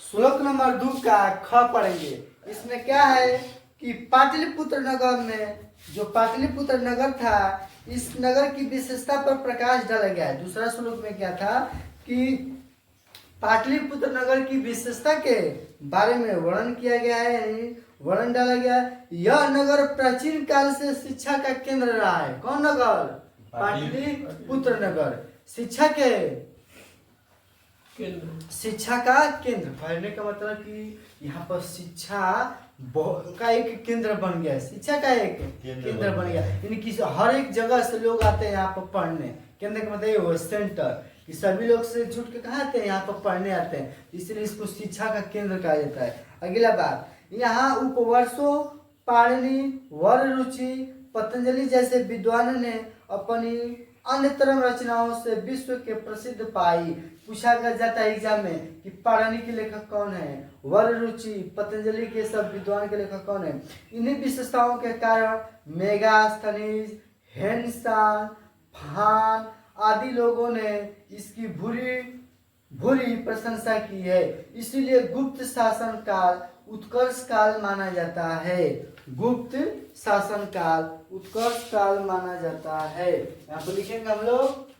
श्लोक नंबर 2 का ख पढ़ेंगे। इसमें क्या है कि पाटलिपुत्र नगर में, जो पाटलिपुत्र नगर था, इस नगर की विशेषता पर प्रकाश डाला गया है। दूसरा श्लोक में क्या था कि पाटलिपुत्र नगर की विशेषता के बारे में वर्णन किया गया है, वर्णन डाला गया। यह नगर प्राचीन काल से शिक्षा का केंद्र रहा है। कौन नगर? पाटलिपुत्र नगर। शिक्षा का केंद्र। पढ़ने का मतलब कि यहाँ पर शिक्षा का एक केंद्र बन गया। शिक्षा का एक केंद्र बन गया, यानी कि हर एक जगह से लोग आते हैं यहाँ पर पढ़ने। केंद्र का मतलब ये सेंटर कि सभी लोग से जुट के कहाँ आते हैं? यहाँ पर पढ़ने आते हैं, इसलिए इसको शिक्षा का केंद्र कहा जाता है। अगला बात, यहाँ उपवर्षों पाणिनि, वररुचि, पतंजलि जैसे विद्वानों ने अपनी अन्यतम रचनाओं से विश्व के प्रसिद्ध पाई। पूछा जाता है एग्जाम में कि पाणिनि के लेखक कौन है, वररुचि, पतंजलि के सब विद्वान के लेखक कौन है। इन्हीं विशेषताओं के कारण मेगास्थनीज, हेनसान, फान आदि लोगों ने इसकी भूरी प्रशंसा की है। इसीलिए गुप्त शासन काल उत्कर्ष काल माना जाता है। गुप्त शासन काल उत्कर्ष काल माना जाता है। यहाँ पर लिखेंगे हम लोग।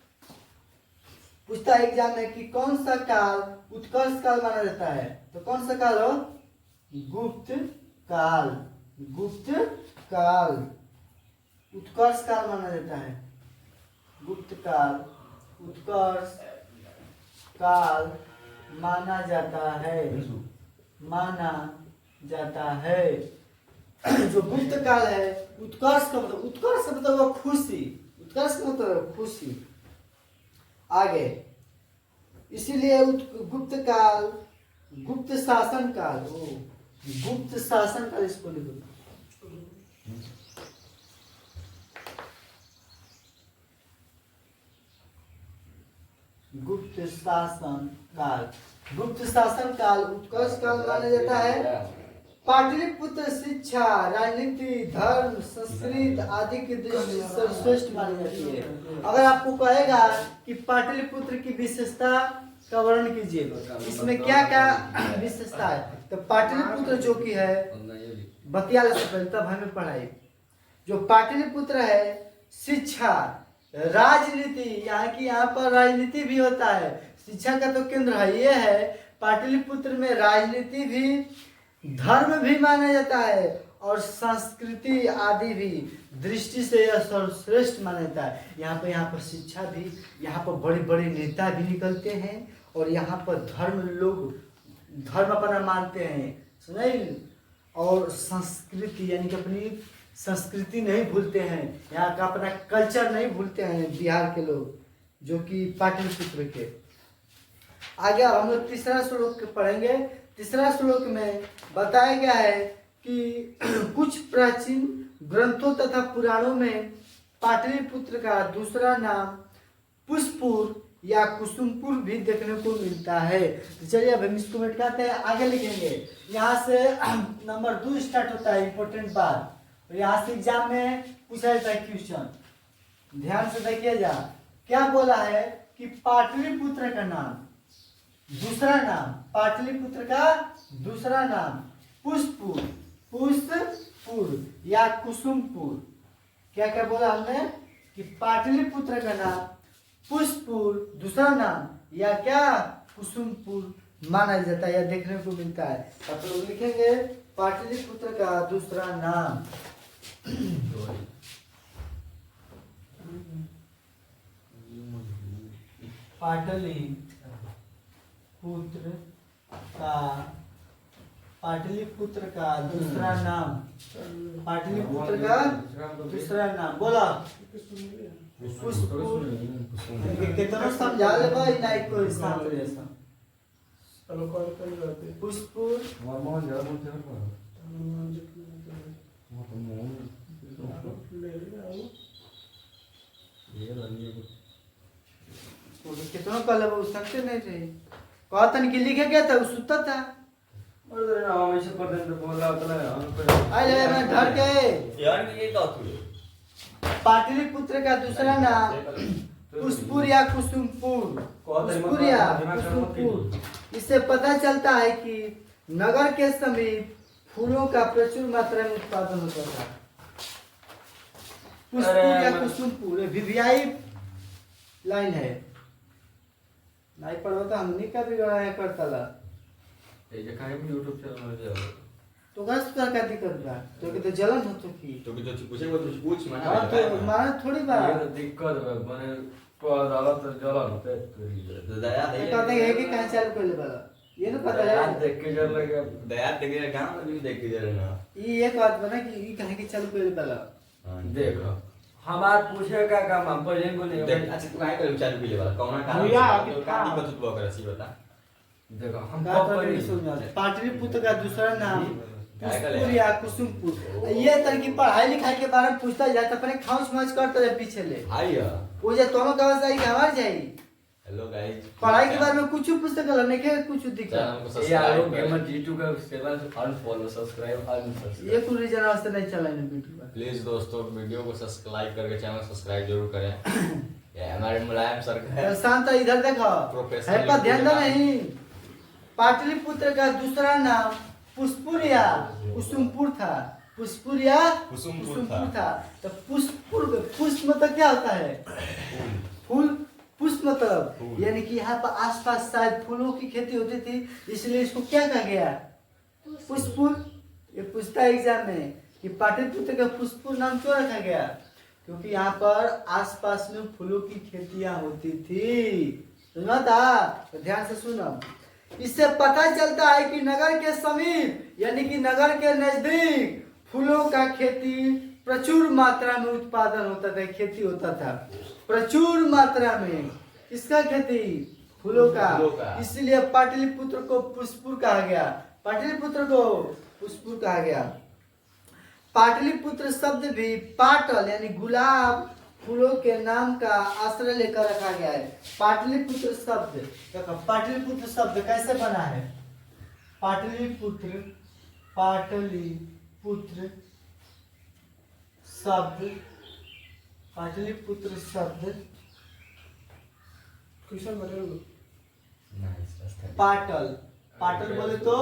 पूछता है एग्जाम में कि कौन सा काल उत्कर्ष काल माना जाता है, तो कौन सा काल हो? गुप्त काल उत्कर्ष काल माना जाता है। गुप्त काल उत्कर्ष काल माना जाता है। जो गुप्त काल है, उत्कर्ष का मतलब वो खुशी। उत्कर्ष का मतलब खुशी। आगे, इसीलिए गुप्त काल, गुप्त शासन काल इसको लिखो। गुप्त शासन काल उत्कर्ष काल माना जाता है। पाटलिपुत्र शिक्षा, राजनीति, धर्म, संस्कृत आदि की दृष्टि से सर्वश्रेष्ठ मानी जाती है। अगर आपको कहेगा कि पाटलिपुत्र की विशेषता का वर्णन कीजिए, इसमें क्या क्या विशेषता है, तो पाटलिपुत्र जो कि है बतियाल से पहले तब हमें पढ़ाई। जो पाटलिपुत्र है, शिक्षा, राजनीति, यहाँ पर राजनीति भी होता है। शिक्षा का तो केंद्र है, ये है पाटलिपुत्र में राजनीति भी, धर्म भी माना जाता है और संस्कृति आदि भी दृष्टि से यह सर्वश्रेष्ठ माना जाता है। यहाँ पर शिक्षा भी, यहाँ पर बड़े बड़े नेता भी निकलते हैं और यहाँ पर लोग धर्म अपना मानते हैं, सुनाई। और संस्कृति यानी कि अपनी संस्कृति नहीं भूलते हैं, यहाँ का अपना कल्चर नहीं भूलते हैं बिहार के लोग, जो कि पाटलिपुत्र के। आगे अब हम लोग तीसरा श्लोक पढ़ेंगे। तीसरा श्लोक में बताया गया है कि कुछ प्राचीन ग्रंथों तथा पुराणों में पाटलिपुत्र का दूसरा नाम पुष्पुर या कुसुमपुर भी देखने को मिलता है। तो चलिए अब हम इसको मिटाते हैं, आगे लिखेंगे। यहाँ से नंबर 2 स्टार्ट होता है, इंपॉर्टेंट बात। और यहाँ से एग्जाम में पूछा जाता है क्वेश्चन, ध्यान से देखिए जा। क्या बोला है कि पाटलिपुत्र का नाम, दूसरा नाम, पाटलिपुत्र का दूसरा नाम पुष्पुर, पुष्पुर या कुसुमपुर। क्या क्या बोला हमने कि पाटलिपुत्र का नाम पुष्पुर, दूसरा नाम या क्या कुसुमपुर माना जाता है या देखने को मिलता है। आप लोग लिखेंगे पाटलिपुत्र का दूसरा नाम। पाटलिपुत्र का दूसरा नाम, पाटलिपुत्र का दूसरा नाम बोला पुष्पुर। कितना समझा ले भाई, नहीं कोई शांत रहे सब। पुष्पुर कितना कल वो सकते नहीं थे, कहतन कि लिखे गया था, वो सुता था। और हमेशा पर दिन बोला उतना हम आ ले मैं धर के यार ये क्या हुआ? पाटलिपुत्र का दूसरा नाम पुष्पुर या कुसुमपुर, पुष्पुर या कुसुमपुर। इससे पता चलता है कि नगर के समीप फूलों का प्रचुर मात्रा में उत्पादन होता था। पुष्पुर या कुसुमपुर वीवीआई लाइन है, नहीं पढ़ो तो हमने का भी गणना करता ला। ये काहे भी YouTube चैनल में जाओ तो गस का क्या दिक्कत बा, तो के तो जलन हो चुकी तो कि जो पूछेगा तो पूछ मना हां तो माना थोड़ी बात। ये तो दिक्कत है माने को अदालत जलन होते तो दया दे कहते हैं कि कहां चालू कर ले वाला ये ना पता दया है। देख के जर लगे दया देखे गांव में भी देख के जरा ना ये एक बात बना कि ये कहां के चालू कर ले वाला। देखो हमार पूछे का काम हम पर इनको नहीं देख अच्छा तू काहे कर चालू पीले वाला कौन का भैया, तो का दिक्कत हुआ कर सी बता। देखो हम बात पर नहीं सुन पाटलिपुत्र का दूसरा नाम काय का ले? पुष्पुर या कुसुमपुर। ये तरह की पढ़ाई लिखाई के बारे में पूछता जाता, अपने खाउच माउच करता है पीछे ले। हाय वो जे तुम कहां से आई कि हमार जाई हेलो गाइस पढ़ाई के बारे में कुछ पुस्तक नहीं के कुछ दिखा। चैनल को ये आलो सब्सक्राइब गेमर करें जी2 का चैनल अनफॉलो सब्सक्राइब अनसब्सक्राइब ये कुछ रीजन वास्ते नहीं चलाने वीडियो प्लीज दोस्तों वीडियो को सब्सक्राइब करके चैनल सब्सक्राइब जरूर करें। ये हमारे मुलायम सर है पर शांत इधर देखो प्रोफेसर है पर ध्यान दो नहीं। पाटलिपुत्र का दूसरा नाम पुष्पुर या कुसुमपुर था, पुष्पुर या कुसुमपुर था। तो पुष्पुर पुष्प मतलब क्या होता है, फूल। पुष्प मतलब फूल। यानी कि यहाँ पर आसपास शायद फूलों की खेती होती थी, इसलिए इसको क्या कहा गया पुष्पुर। ये पूछता है एग्जाम में कि पाटलिपुत्र का पुष्पुर नाम क्यों रखा गया, क्योंकि यहाँ पर आसपास में फूलों की खेतियां होती थी। समझा था, तो ध्यान से सुनो। इससे पता चलता है कि नगर के समीप यानी कि नगर के नजदीक फूलों का खेती प्रचुर मात्रा में उत्पादन होता था, खेती होता था प्रचुर मात्रा में। किसका खेती, फूलों का। इसलिए पाटलिपुत्र को पुष्पुर कहा गया, पाटलिपुत्र को पुष्पुर कहा गया। पाटलिपुत्र शब्द भी पाटल यानी गुलाब फूलों के नाम का आश्रय लेकर रखा गया है। पाटलिपुत्र शब्द देखो, पाटलिपुत्र शब्द कैसे बना है, पाटलिपुत्र, पाटलिपुत्र शब्द, पाटलिपुत्र शब्द पाटल, पाटल बोले तो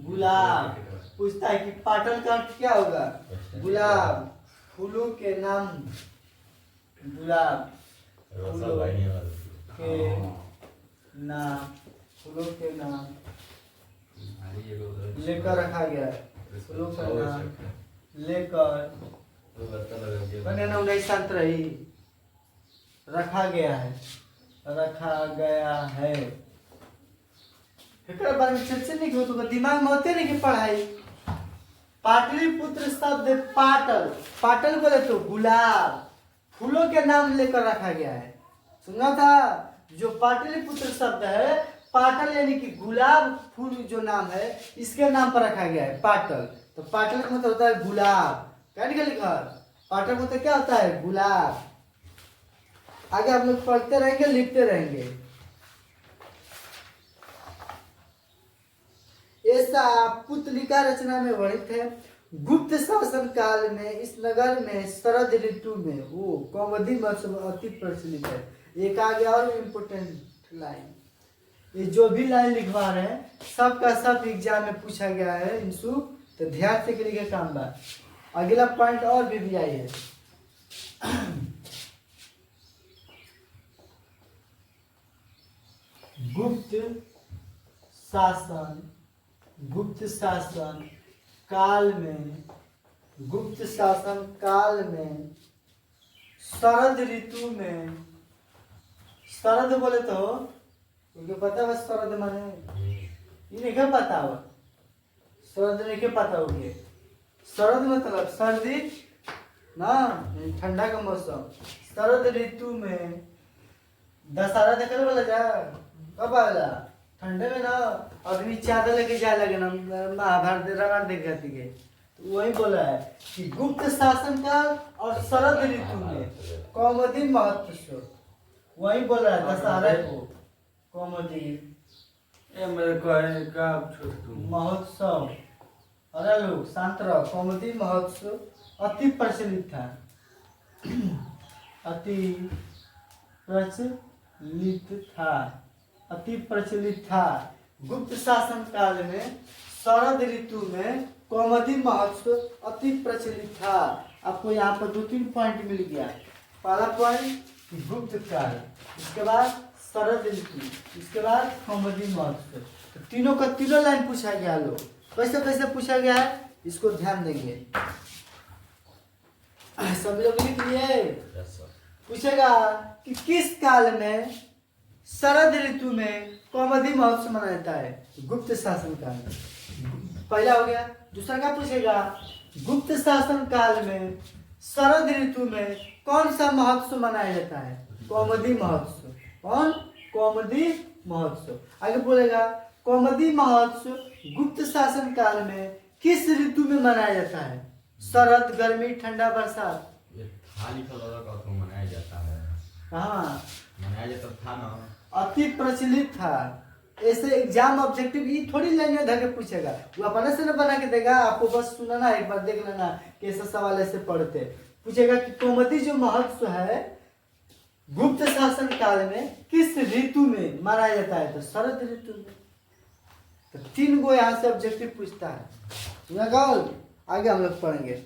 गुलाब। पूछता है कि पाटल का अर्थ क्या होगा, गुलाब, फूलों के नाम, गुलाब फूलों के नाम, फूलों के नाम लेकर रखा गया है। फूलों का नाम लेकर वो बर्तन लगा के बने ना उन्हें शांत रही रखा गया है एकरा बारे में चर्चा नहीं हो तो दिमाग में होते नहीं कि पढ़ाई पाटलिपुत्र शब्द पाटल पाटल बोले तो गुलाब फूलों के नाम लेकर रखा गया है सुना था जो पाटलिपुत्र शब्द है पाटल यानी कि गुलाब फूल जो नाम है इसके नाम पर रखा गया है पाटल तो पाटल का मतलब होता है गुलाब क्या निकल लिखा पाटल मतलब क्या होता है गुलाब आगे आप लोग पढ़ते रहेंगे लिखते रहेंगे ऐसा पुतलिका रचना में वर्णित है गुप्त शासन काल में इस नगर में शरद ऋतु में वो कौमुदी महोत्सव अति प्रचलित है एक आगे और इम्पोर्टेंट लाइन ये जो भी लाइन लिखवा रहे हैं सबका सब एग्जाम में पूछा गया है इंसु तो ध्यान से लिखे काम बा अगला पॉइंट और भी आई है गुप्त शासन काल में शरद ऋतु में शरद बोले तो क्योंकि पता है शरद माने ये नहीं क्या पता हो शरद नहीं क्या पता हो गया शरद मतलब सर्दी ना ठंडा का मौसम शरद ऋतु में दशहरा देखने वाला जा कब आएगा ठंडे में ना अग्नि चादर लेके जाए लगे ना महाभारत रामायण देख जाती है तो वही बोला है कि गुप्त शासन काल और शरद ऋतु में कौमुदी महोत्सव वही बोल रहा है दशहरा को कौमुदी ये मेरे को है का छोड़ दूं महोत्सव अरे लोग शांत रहो कौमुदी महोत्सव अति प्रचलित था अति प्रचलित था गुप्त शासन काल में शरद ऋतु में कौमुदी महोत्सव अति प्रचलित था आपको यहाँ पर 2-3 पॉइंट मिल गया पहला पॉइंट गुप्त काल इसके बाद शरद ऋतु इसके बाद कौमुदी महोत्सव तो तीनों का तीनों लाइन पूछा गया लोग कैसे कैसे पूछा गया है इसको ध्यान देंगे सभी लोग लिख लिए यस सर पूछेगा कि किस काल में शरद ऋतु में कौमुदी महोत्सव मनाया जाता है गुप्त शासन काल में पहला हो गया दूसरा क्या पूछेगा गुप्त शासन काल में शरद ऋतु में कौन सा महोत्सव मनाया जाता है कौमुदी महोत्सव कौन कौमुदी महोत्सव आगे बोलेगा कौमुदी महोत्सव गुप्त शासन काल में किस ऋतु में मनाया जाता है शरद गर्मी ठंडा बरसात ये था लिखा लगा का तो मनाया जाता है कहाँ मनाया जाता था ना अति प्रचलित था ऐसे एग्जाम ऑब्जेक्टिव ये थोड़ी लाइन में धके पूछेगा वो अपने से न बना के देगा आपको बस सुनाना एक बार देख लेना कैसे सवाल ऐसे पढ़ते पूछेगा कि कौमुदी जो महोत्सव है गुप्त शासन काल में किस ऋतु में मनाया जाता है तो शरद ऋतु में तो 3 गो यहाँ से ऑब्जेक्टिव पूछता है आगे हम लोग पढ़ेंगे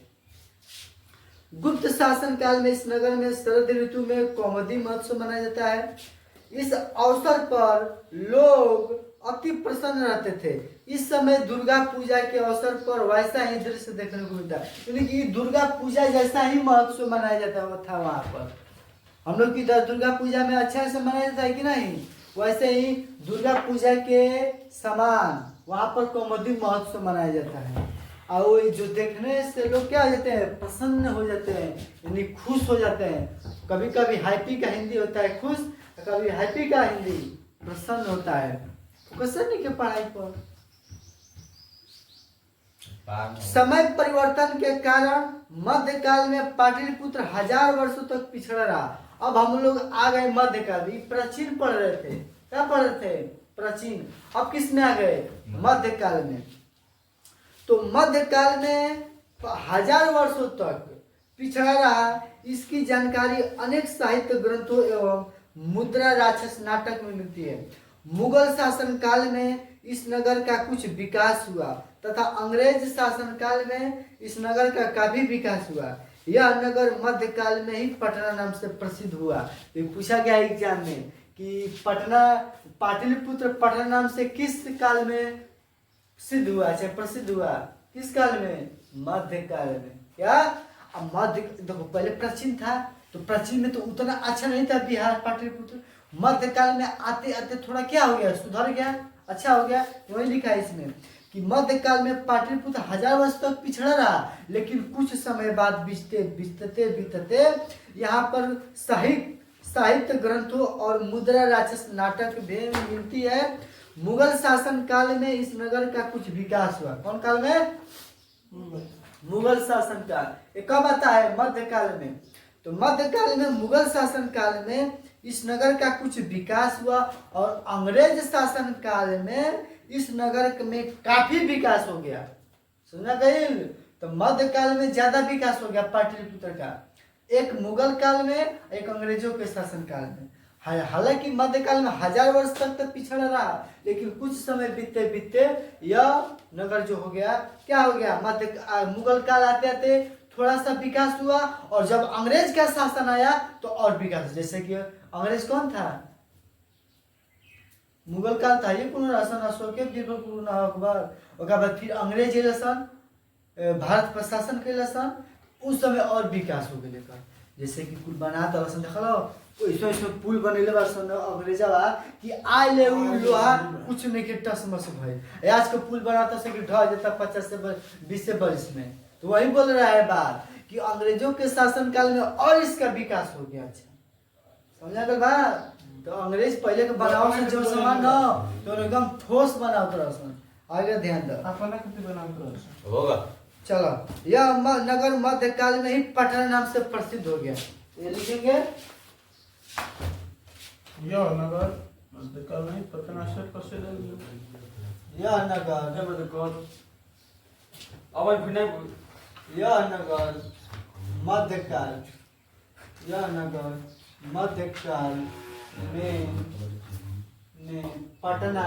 गुप्त शासन काल में इस नगर में शरद ऋतु में कौमुदी महोत्सव मनाया जाता है इस अवसर पर लोग अति प्रसन्न रहते थे इस समय दुर्गा पूजा के अवसर पर वैसा ही दृश्य देखने को मिलता है यानी कि दुर्गा पूजा जैसा ही महोत्सव मनाया जाता था वहाँ पर हम लोग की दुर्गा पूजा में अच्छा से मनाया जाता है कि नहीं वैसे ही दुर्गा पूजा के समान वहाँ पर कौमुदी महोत्सव मनाया जाता है और जो देखने से लोग क्या हो जाते हैं प्रसन्न हो जाते हैं यानी खुश हो जाते हैं कभी कभी हैप्पी का हिंदी होता है खुश कभी हैप्पी का हिंदी प्रसन्न होता है क्वेश्चन नहीं के पढ़ाई पर समय परिवर्तन के कारण मध्यकाल में पाटलिपुत्र 1000 वर्षों तक पिछड़ा रहा अब हम लोग आ गए मध्यकाल प्राचीन पढ़ रहे थे क्या पढ़ रहे थे प्राचीन अब किस में आ गए मध्यकाल में तो मध्यकाल में 1000 वर्षों तक पिछड़ा रहा इसकी जानकारी अनेक साहित्य ग्रंथों एवं मुद्रा राक्षस नाटक में मिलती है मुगल शासन काल में इस नगर का कुछ विकास हुआ तथा अंग्रेज शासन काल में इस नगर का काफी विकास हुआ यह नगर मध्यकाल में ही पटना नाम से प्रसिद्ध हुआ तो पूछा गया एग्जाम में कि पटना पाटलिपुत्र पटना नाम से किस काल में सिद्ध हुआ चाहे प्रसिद्ध हुआ किस काल में? मध्यकाल में। क्या? अब मध्य देखो पहले प्राचीन था तो प्राचीन में तो उतना अच्छा नहीं था बिहार पाटलिपुत्र। मध्यकाल में आते आते थोड़ा क्या हो गया, सुधर गया, अच्छा हो गया। वही लिखा है इसमें कि मध्यकाल में पाटलिपुत्र 1000 वर्ष तक पिछड़ा रहा, लेकिन कुछ समय बाद बीतते यहाँ पर साहित्य ग्रंथों और मुद्रा राक्षस नाटक भी मिलती है। मुगल शासन काल में इस नगर का कुछ विकास हुआ। कौन काल में? मुगल शासन काल। ये कब आता है? मध्यकाल में। तो मध्यकाल में मुगल शासन काल में इस नगर का कुछ विकास हुआ और अंग्रेज शासन काल में इस नगर में काफी विकास हो गया। सुना गई? तो मध्यकाल में ज्यादा विकास हो गया पाटलिपुत्र का, एक मुगल काल में, एक अंग्रेजों के शासन काल में। हालांकि मध्यकाल में 1000 वर्ष तक तो पिछड़ा रहा, लेकिन कुछ समय बीतते बीतते यह नगर जो हो गया, क्या हो गया, मुगल काल आते आते थोड़ा सा विकास हुआ और जब अंग्रेज का शासन आया तो और विकास। जैसे कि अंग्रेज कौन था? मुगल काल था ये कौन राशन अशोक अकबर, ओकर बाद फिर अंग्रेज एलसन, भारत पर शासन कैलसन। उस समय और विकास हो गए। जैसे कि पुल बना दलसन, देखलो ऐसे पुल बनेले बसन अंग्रेजवा कि आय ले लोहा कुछ नहीं के टस मस भई। आज के पुल बनाता से कि ढह जाता 50 से 20 से 22 में। तो वही बोल रहा है बात कि अंग्रेजों के शासन काल में और इसका विकास हो गया। अच्छा समझा गल बात? तो अंग्रेज पहले के बनाव से जो सामान न तो एकदम ठोस बनावत रहसन। आगे ध्यान दो, अपना कितने बनावत रहसन होगा। चलो, यह नगर मध्यकाल में ही पटना नाम से प्रसिद्ध हो गया। ये लिखेंगे, यह नगर मध्यकाल में पटना से प्रसिद्ध हो गया। यह नगर मध्यकाल, यह नगर मध्यकाल में पटना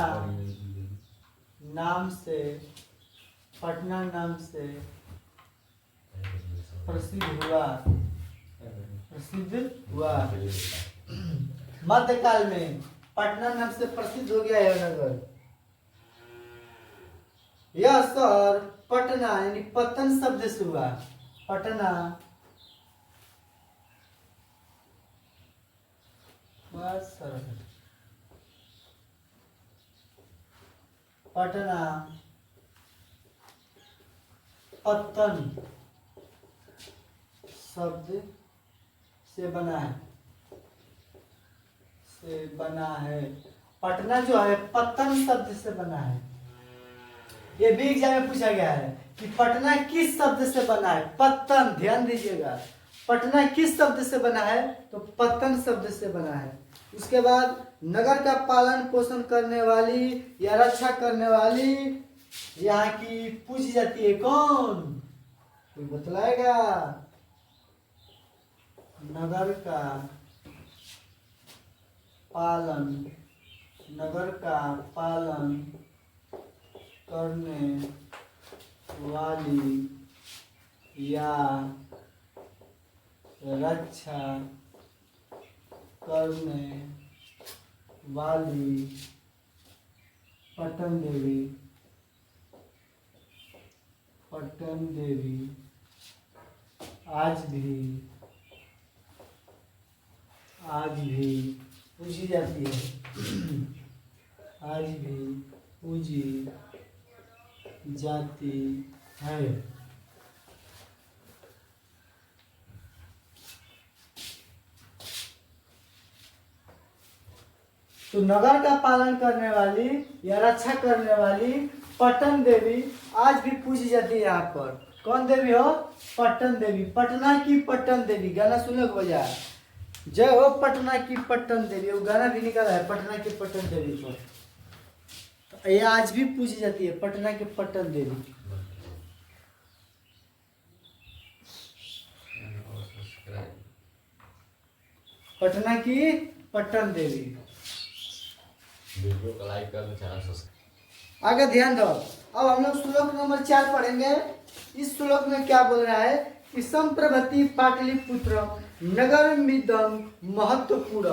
नाम से प्रसिद्ध हुआ। मध्यकाल में पटना नाम से प्रसिद्ध हो गया यह नगर। यह शहर पटना यानी पतन शब्द से हुआ। पटना पटना पतन शब्द से बना है। पटना जो है पतन शब्द से बना है। ये भी एग्जाम में पूछा गया है कि पटना किस शब्द से बना है? पतन। ध्यान दीजिएगा, पटना किस शब्द से बना है? तो पतन शब्द से बना है। उसके बाद नगर का पालन पोषण करने वाली या रक्षा करने वाली यहाँ की पूछी जाती है कौन? कोई बतलाएगा? नगर का पालन करने वाली या रक्षा करने वाली पटन देवी आज भी पूजी जाती है। आज भी पूजी जाती है। तो नगर का पालन करने वाली या रक्षा करने वाली पटन देवी आज भी पूजी जाती है यहाँ पर। कौन देवी हो? पटन देवी। पटना की पटन देवी, गाना सुनो बजा, जय हो पटना की पटन देवी। वो गाना भी निकाला है पटना की पटन देवी पर। तो ये आज भी पूजी जाती है पटना की पटन देवी। पटना की पटन देवी। वीडियो को लाइक कर दो, चैनल सब्सक्राइब। आगे ध्यान दो। अब हम लोग श्लोक नंबर 4 पढ़ेंगे। इस श्लोक में क्या बोल रहा है कि संप्रभति पाटलिपुत्र नगर मिदम महत्वपूर्ण,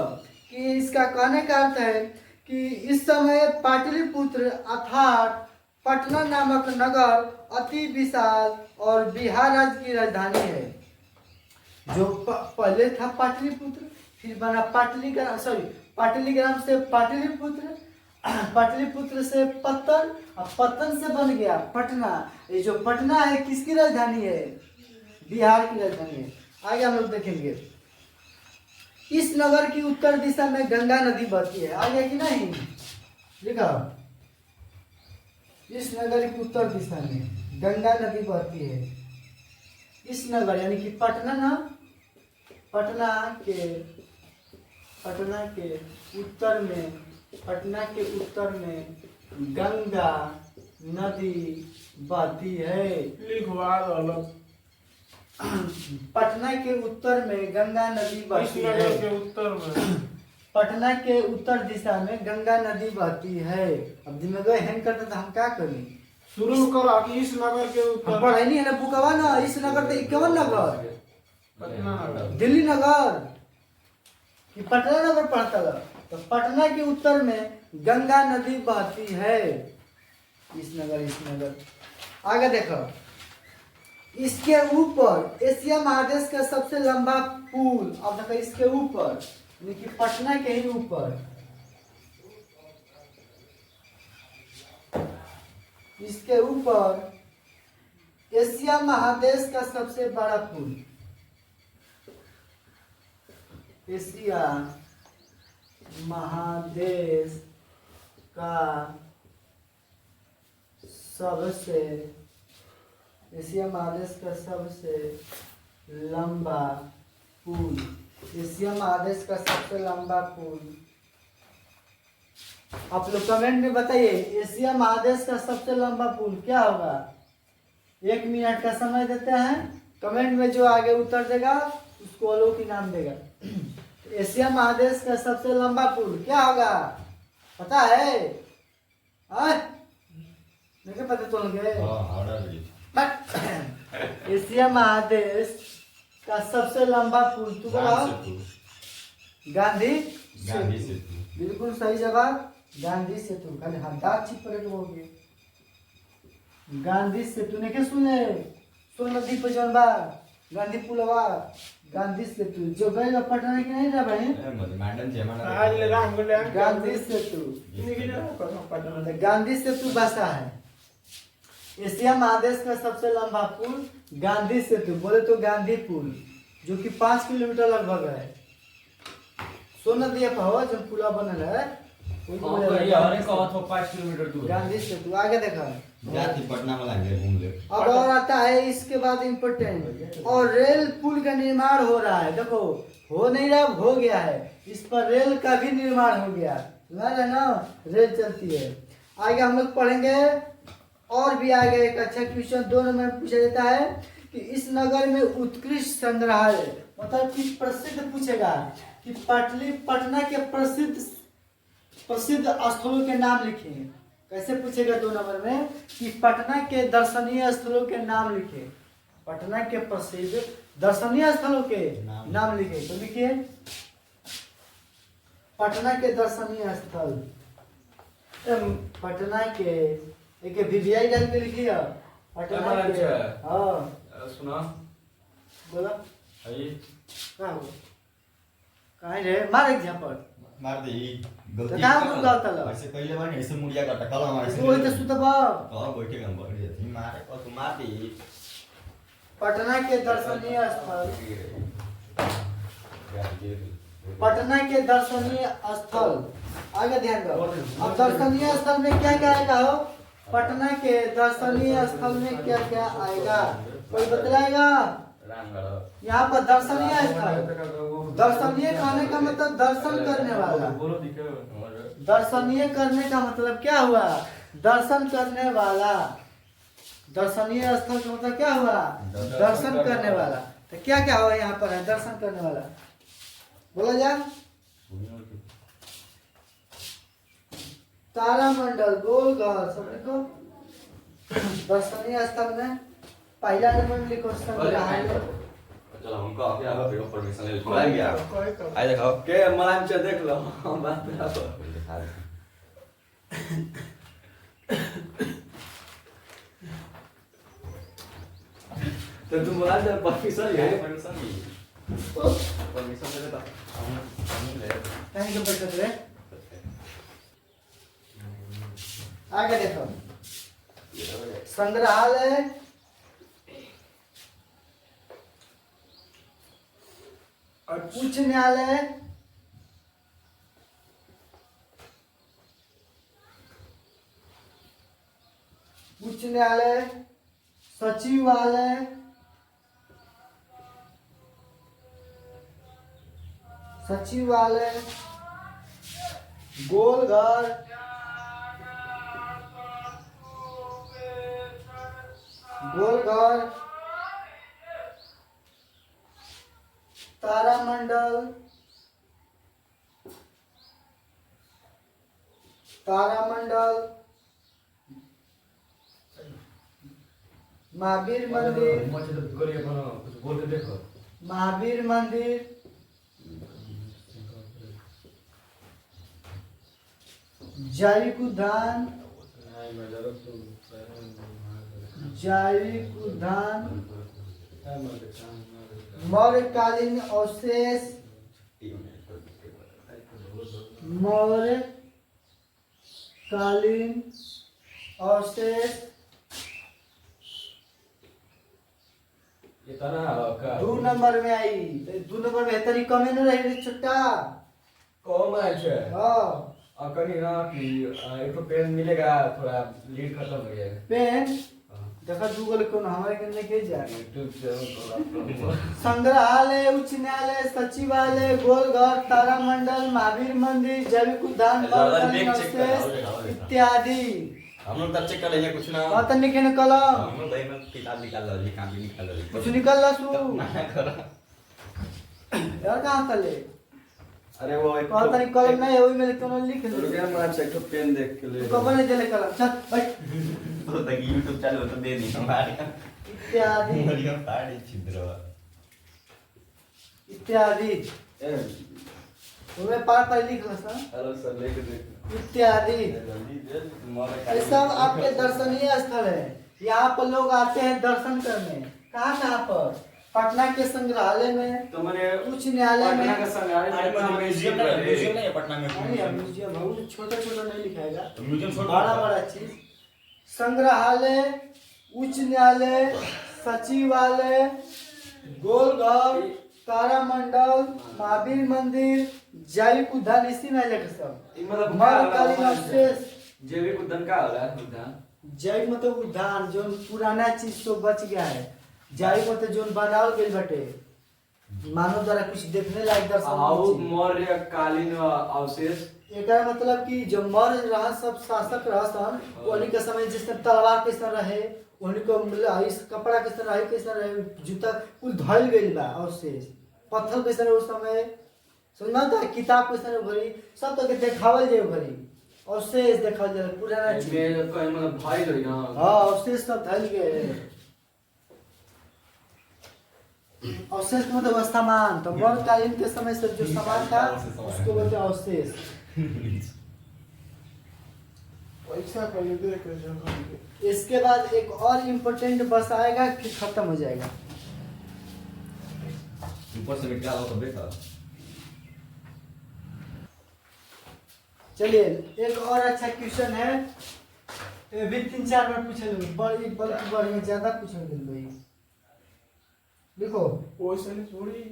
कि इसका कहने का अर्थ है कि इस समय पाटलिपुत्र अर्थात पटना नामक नगर अति विशाल और बिहार राज्य की राजधानी है। जो पहले था पाटलिपुत्र, फिर बना पाटलीग्राम, सॉरी पाटलीग्राम से पाटलिपुत्र, पाटलिपुत्र से पत्तन, और पत्तन से बन गया पटना। ये जो पटना है किसकी राजधानी है? बिहार की राजधानी है। आगे हम लोग देखेंगे। इस नगर की उत्तर दिशा में गंगा नदी बहती है। आ गया कि नहीं? लिखा। इस नगर की उत्तर दिशा में गंगा नदी बहती है। इस नगर यानी कि पटना ना, पटना के उत्तर में, पटना के उत्तर में गंगा नदी बहती है। लिखवा अलग। पटना के उत्तर में गंगा नदी इस बहती नगर है। के उत्तर में पटना के उत्तर दिशा में गंगा नदी बहती है। अब दिमाग हैंग करते तो हम क्या करें? शुरू करा कि इस नगर के हम उत्तर पढ़े नहीं है ना बुकवा ना। इस नगर तो इक्यावन नगर, पटना नगर। दिल्ली नगर कि पटना नगर पड़ता है। तो पटना के उत्तर में गंगा नदी बहती है। इस नगर आगे देखो। इसके ऊपर एशिया महादेश का सबसे लंबा पुल। अब देखो इसके ऊपर यानी कि पटना के ही ऊपर, इसके ऊपर एशिया महादेश का सबसे बड़ा पुल, एशिया महादेश का सबसे, एशिया महादेश का सबसे लंबा पुल, एशिया महादेश का सबसे लंबा पुल। आप लोग कमेंट में बताइए एशिया महादेश का सबसे लंबा पुल क्या होगा? 1 मिनट का समय देते हैं। कमेंट में जो आगे उत्तर देगा उसको आलोक इनाम देगा। एशिया महादेश का सबसे लंबा पुल क्या होगा? पता है? नहीं पता तो लगे। हावड़ा ब्रिज। एशिया महादेश का सबसे लंबा पुल तू बताओ। गांधी सेतु। बिल्कुल सही जवाब, गांधी सेतु। खाली हाथ चिप पर बोलोगे गांधी सेतु ने के सुने? सोन नदी पर जौन बा गांधी पुलवा, गांधी सेतु जो गए पटना के नहीं जा भाई। आज ले राम बोले गांधी सेतु, पटना। गांधी सेतु बसा है। एशिया महादेश का सबसे लंबा पुल गांधी सेतु, बोले तो गांधी पुल, जो कि 5 किलोमीटर लगभग है। सोन नदी पर हो जब पुला बनल है वही हां बोले कहिए अरे कहत हो 5 किलोमीटर दूर गांधी सेतु। आगे देखा। जाती पटना में लाएंगे घूम ले। अब और आता है इसके बाद इम्पोर्टेंट, और रेल पुल का निर्माण हो रहा है। देखो हो नहीं रहा, हो गया है। इस पर रेल का भी निर्माण हो गया, सुना है ना? रेल चलती है। आगे हम लोग पढ़ेंगे और भी आगे एक अच्छा क्वेश्चन 2 नंबर में पूछा जाता है कि इस नगर में उत्कृष्ट संग्रहालय, मतलब कि प्रसिद्ध पूछेगा कि पटना के प्रसिद्ध स्थलों के नाम लिखे। कैसे पूछेगा 2 नंबर में कि पटना के दर्शनीय स्थलों के नाम लिखे। पटना के प्रसिद्ध दर्शनीय स्थलों के नाम लिखे। तो लिखिए पटना के दर्शनीय स्थल। पटना के एक वीवीआई डाल के लिखिए पटना के। हाँ सुना बोला आई क्या हो काहे रे मार एक झापड़ मार दे तो कहाँ को गलत लगा? ऐसे पहले बार ऐसे मुड़िया का टकल हमारे से वो तो सुतबा कहां बैठे हम बढ़ जाती मारे को तो मार दे। पटना के दर्शनीय स्थल, पटना के दर्शनीय स्थल। आगे ध्यान दो। अब दर्शनीय स्थल में क्या क्या आएगा हो? पटना के दर्शनीय स्थल में क्या क्या आएगा कोई बतलाएगा? यहाँ पर दर्शनीय स्थल, दर्शनीय कहने का मतलब दर्शन करने वाला। दर्शनीय करने का मतलब क्या हुआ? दर्शन करने वाला। दर्शनीय स्थल का मतलब क्या हुआ? दर्शन करने वाला। तो क्या क्या हुआ यहाँ पर है दर्शन करने वाला? बोला जा। तारामंडल, गोलघर, सब लिखो। दर्शनीय स्थल में पहला नंबर लिखो संग्रहालय। चलो हमको अभी आगे वीडियो परमिशन ले बुलाएंगे आप। आइए दिखाओ के मलाम च देख लो बात तो तुम बोला था परमिशन है परमिशन दी परमिशन दे देता हम ले कहीं के बैठे रे आगे देखो संग्रहालय उच्च न्यायालय उच्च न्यायालय सचिवालय सचिवालय गोलघर गोलघर तारामंडल तारामंडल महावीर मंदिर मुझे तो गोली अपना कुछ बोल के देखो महावीर मंदिर जैविक उद्यान जैविक उद्यान मौर्यकालीन अवशेष मौर्यकालीन अवशेष ये तना का 2 नंबर में आई 2 नंबर में तरी कमे न रही छुट्टा कौन है छे हाँ कहीं ना कि एक तो पेन मिलेगा थोड़ा लीड खत्म हो गया पेन देखा गूगल कौन हमारे के लेके जाए यूट्यूब चैनल संग्रहालय उच्च न्यायालय सचिवालय गोलघर तारामंडल महावीर मंदिर जैविक उद्यान मौर्यकालीन अवशेष इत्यादि हम लोग तब चेक कर लेंगे कुछ ना और तन्ने के कलम हम लोग भाई में किताब निकाल लो जी कॉपी निकाल लो कुछ निकल ला सु ना करो यार कहां तले अरे वो एक और तनी कलम नहीं है ओई में कोनो लिख तो ले क्या मैं से एक तो पेन देख के ले कब ने दे कलम चल बैठ तो तक YouTube चालू तो दे दी हमारे इत्यादि मरिया फाड़ी छिद्र इत्यादि ओमे पार पार लिख ला सा हेलो सर लेके देख इत्यादि जल्दी दे ये सब आपके दर्शनीय स्थल है यहाँ पर लोग आते हैं दर्शन करने कहाँ कहाँ पर पटना के संग्रहालय में तो मैंने उच्च न्यायालय पटना में का संग्रहालय म्यूजियम नहीं है पटना में म्यूजियम है, वो छोटा छोटा नहीं लिखाएगा म्यूजियम बड़ा बड़ा चीज संग्रहालय उच्च न्यायालय सचिवालय गोलघर तारामंडल महावीर मंदिर जैविक उद्यान इसी में लेकर सब मतलब मौर्यकालीन अवशेष जैविक उद्यान का होला उद्यान जैविक मतलब उद्यान जो पुराना चीज तो बच गया है जैविक मतलब जो बनावल गइल बाटे मानव द्वारा कुछ देखने लायक दर्शन आओ मौर्यकालीन अवशेष एकरा मतलब कि जो मौर्य रहा सब शासक रहा सन उन्हीं के समय जिस तरह तलवार कैसा रहे उन्हीं को इस कपड़ा कैसा रहे कैसा रहे जूता कुल धइल गइल बा अवशेष पत्थर कैसा रहे उस समय सुनना था किताब कैसा रहे भरी सब तो के देखावल जाए भरी अवशेष देखावल जाए पुराना चीज में कोई मतलब भाई रही ना हाँ अवशेष सब धइल गए अवशेष का मतलब सामान तो मौर्यकालीन के समय से जो सामान था उसको बोलते हैं अवशेष पैसा पहले देख के जगह इसके बाद एक और इम्पोर्टेंट बस आएगा कि खत्म हो जाएगा ऊपर से निकाल लो तो देखा चलिए एक और अच्छा क्वेश्चन है ये भी 3-4 बार पूछे लोग बड़ी में ज्यादा पूछे लोग भाई देखो पैसा नहीं छोड़ी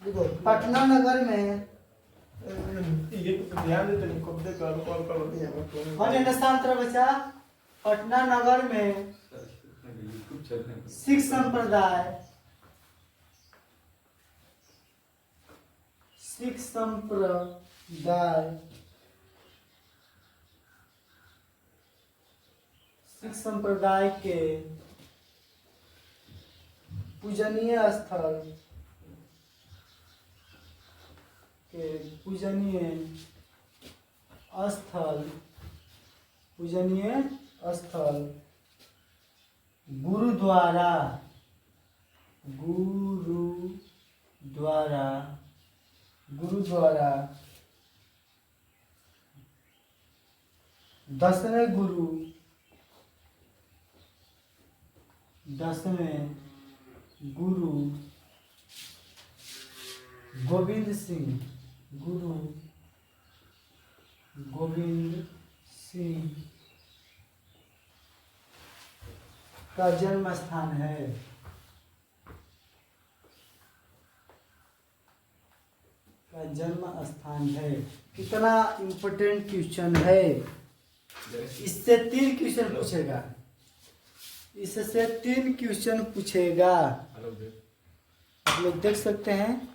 देखो पटना नगर में ये तो ध्यान देते नहीं कब तक कॉल कर दिया और ये शांत रहो बच्चा पटना नगर में यूट्यूब चैनल सिख संप्रदाय सिख संप्रदाय के पूजनीय स्थल गुरुद्वारा दसवें गुरु गोविंद सिंह, गुरु गोविंद सिंह का जन्म स्थान है। का जन्म स्थान है। कितना इम्पोर्टेंट क्वेश्चन है। इससे 3 क्वेश्चन पूछेगा। इससे 3 क्वेश्चन पूछेगा। आप लोग देख सकते हैं,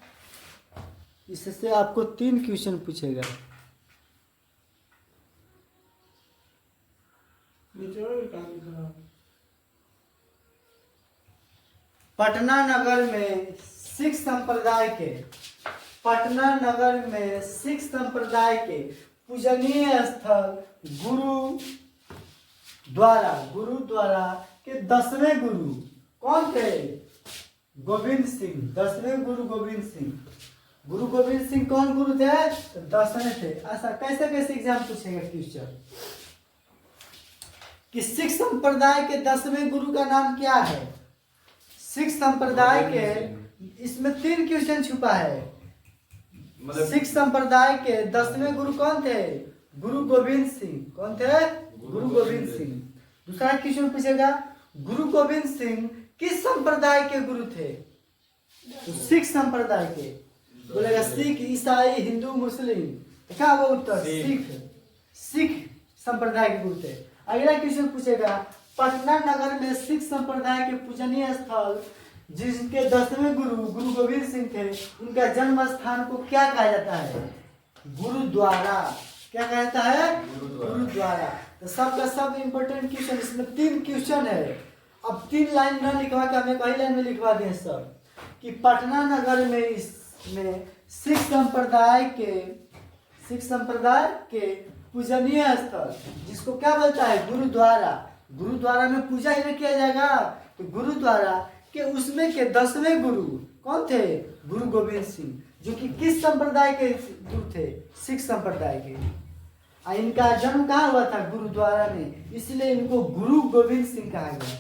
इससे आपको 3 क्वेश्चन पूछेगा। नीचे और काम करा। पटना नगर में सिख संप्रदाय के, पटना नगर में सिख संप्रदाय के पूजनीय स्थल गुरु द्वारा के 10वें गुरु कौन थे? गोविंद सिंह। 10वें गुरु गोविंद सिंह। गुरु गोविंद सिंह कौन गुरु थे? तो 10वें थे। ऐसा कैसे कैसे एग्जाम पूछेगा क्वेश्चन कि सिख संप्रदाय के 10वें गुरु का नाम क्या है? सिख संप्रदाय के, इसमें 3 क्वेश्चन छुपा है। सिख संप्रदाय के 10वें गुरु कौन थे? गुरु गोविंद सिंह। कौन थे? गुरु गोविंद सिंह। दूसरा क्वेश्चन पूछेगा, गुरु गोविंद सिंह किस संप्रदाय के गुरु थे? तो सिख संप्रदाय के। बोलेगा सिख, ईसाई, हिंदू, मुस्लिम। क्या वो उत्तर? सिख संप्रदाय के गुरु थे। अगला क्वेश्चन पूछेगा, पटना नगर में सिख संप्रदाय के पूजनीय स्थल जिसके 10वें गुरु गुरु गोविंद सिंह थे, उनका जन्म स्थान को क्या कहा जाता है? गुरुद्वारा। क्या कहा जाता है? गुरुद्वारा। तो सबका सब इम्पोर्टेंट क्वेश्चन, इसमें 3 क्वेश्चन है। अब 3 लाइन न लिखवा के हमें कई लाइन में लिखवा दें सब कि पटना नगर में इसमें सिख संप्रदाय के पूजनीय स्थल जिसको क्या बोलता है? गुरुद्वारा। गुरुद्वारा में पूजा ही नहीं किया जाएगा, तो गुरुद्वारा के उसमें के 10वें गुरु कौन थे? गुरु गोविंद सिंह, जो कि किस संप्रदाय के गुरु थे? सिख संप्रदाय के। इनका जन्म कहाँ हुआ था? गुरुद्वारा में, इसलिए इनको गुरु गोविंद सिंह कहा गया।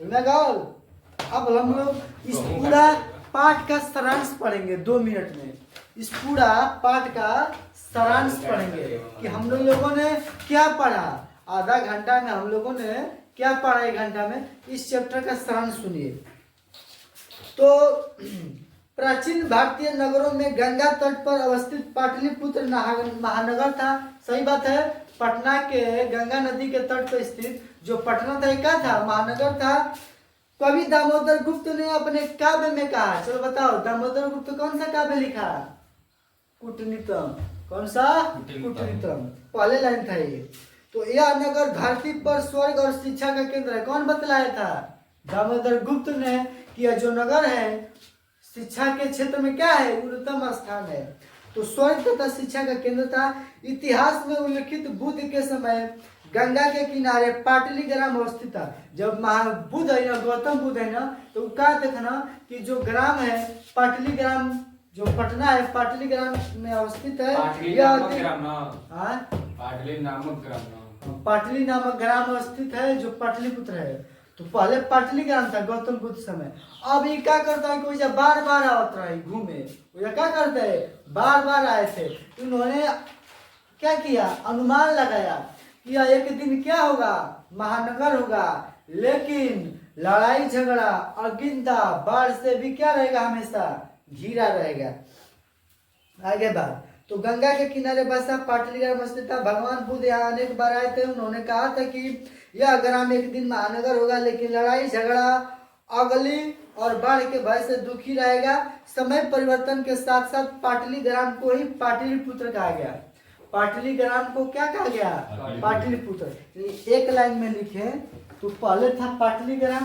समझा गौर? अब हम लोग इस पूरा पाठ का सारांश पढ़ेंगे 2 मिनट में। इस पूरा पाठ का सारांश पढ़ेंगे कि हम लोगों ने क्या पढ़ा। आधा घंटा में हम लोगों ने क्या पढ़ा, 1 घंटा में इस चैप्टर का सारांश सुनिए। तो प्राचीन भारतीय नगरों में गंगा तट पर अवस्थित पाटलिपुत्र महानगर था। सही बात है। पटना के गंगा नदी के तट पर स्थित जो पटना था, क्या था? महानगर था। कवि दामोदर गुप्त ने अपने काव्य में कहा, चलो बताओ, दामोदर गुप्त कौन सा काव्य लिखा? कूटनीतम। कौन सा? कूटनीतम। पहले लाइन था ये। तो यह नगर धरती पर स्वर्ग और शिक्षा का केंद्र है। कौन बतलाया था? दामोदर गुप्त ने कि यह जो नगर है शिक्षा के क्षेत्र में क्या है? उन्नतम स्थान है। तो स्वर्ग तथा शिक्षा का केंद्र था। इतिहास में उल्लिखित बुद्ध के समय गंगा के किनारे पाटली ग्राम अवस्थित था। जब बुद्ध है ना, गौतम बुद्ध है ना, तो कहा था ना कि जो ग्राम है पाटली ग्राम, जो पटना है पाटली ग्राम में अवस्थित है। पाटली नामक ग्राम अवस्थित है जो पाटलिपुत्र है। तो पहले पाटली ग्राम था गौतम बुद्ध समय। अब ये क्या करता है कि बार बार आवत रहा है घूमे। क्या करते है? बार बार आए थे। उन्होंने क्या किया? अनुमान लगाया कि एक दिन क्या होगा? महानगर होगा, लेकिन लड़ाई झगड़ा, अगिंदा, बाढ़ से भी क्या रहेगा? हमेशा घिरा रहेगा। आगे बात, तो गंगा के किनारे बसा पाटली ग्राम स्थित था। भगवान बुद्ध यहाँ अनेक बार आए थे। उन्होंने कहा था कि यह ग्राम एक दिन महानगर होगा, लेकिन लड़ाई झगड़ा, अगली और बाढ़ के भय से दुखी रहेगा। समय परिवर्तन के साथ साथ पाटली ग्राम को ही पाटलिपुत्र कहा गया। पाटली ग्राम को क्या कहा गया? पाटलिपुत्र। एक लाइन में लिखे तो पहले था पाटली ग्राम।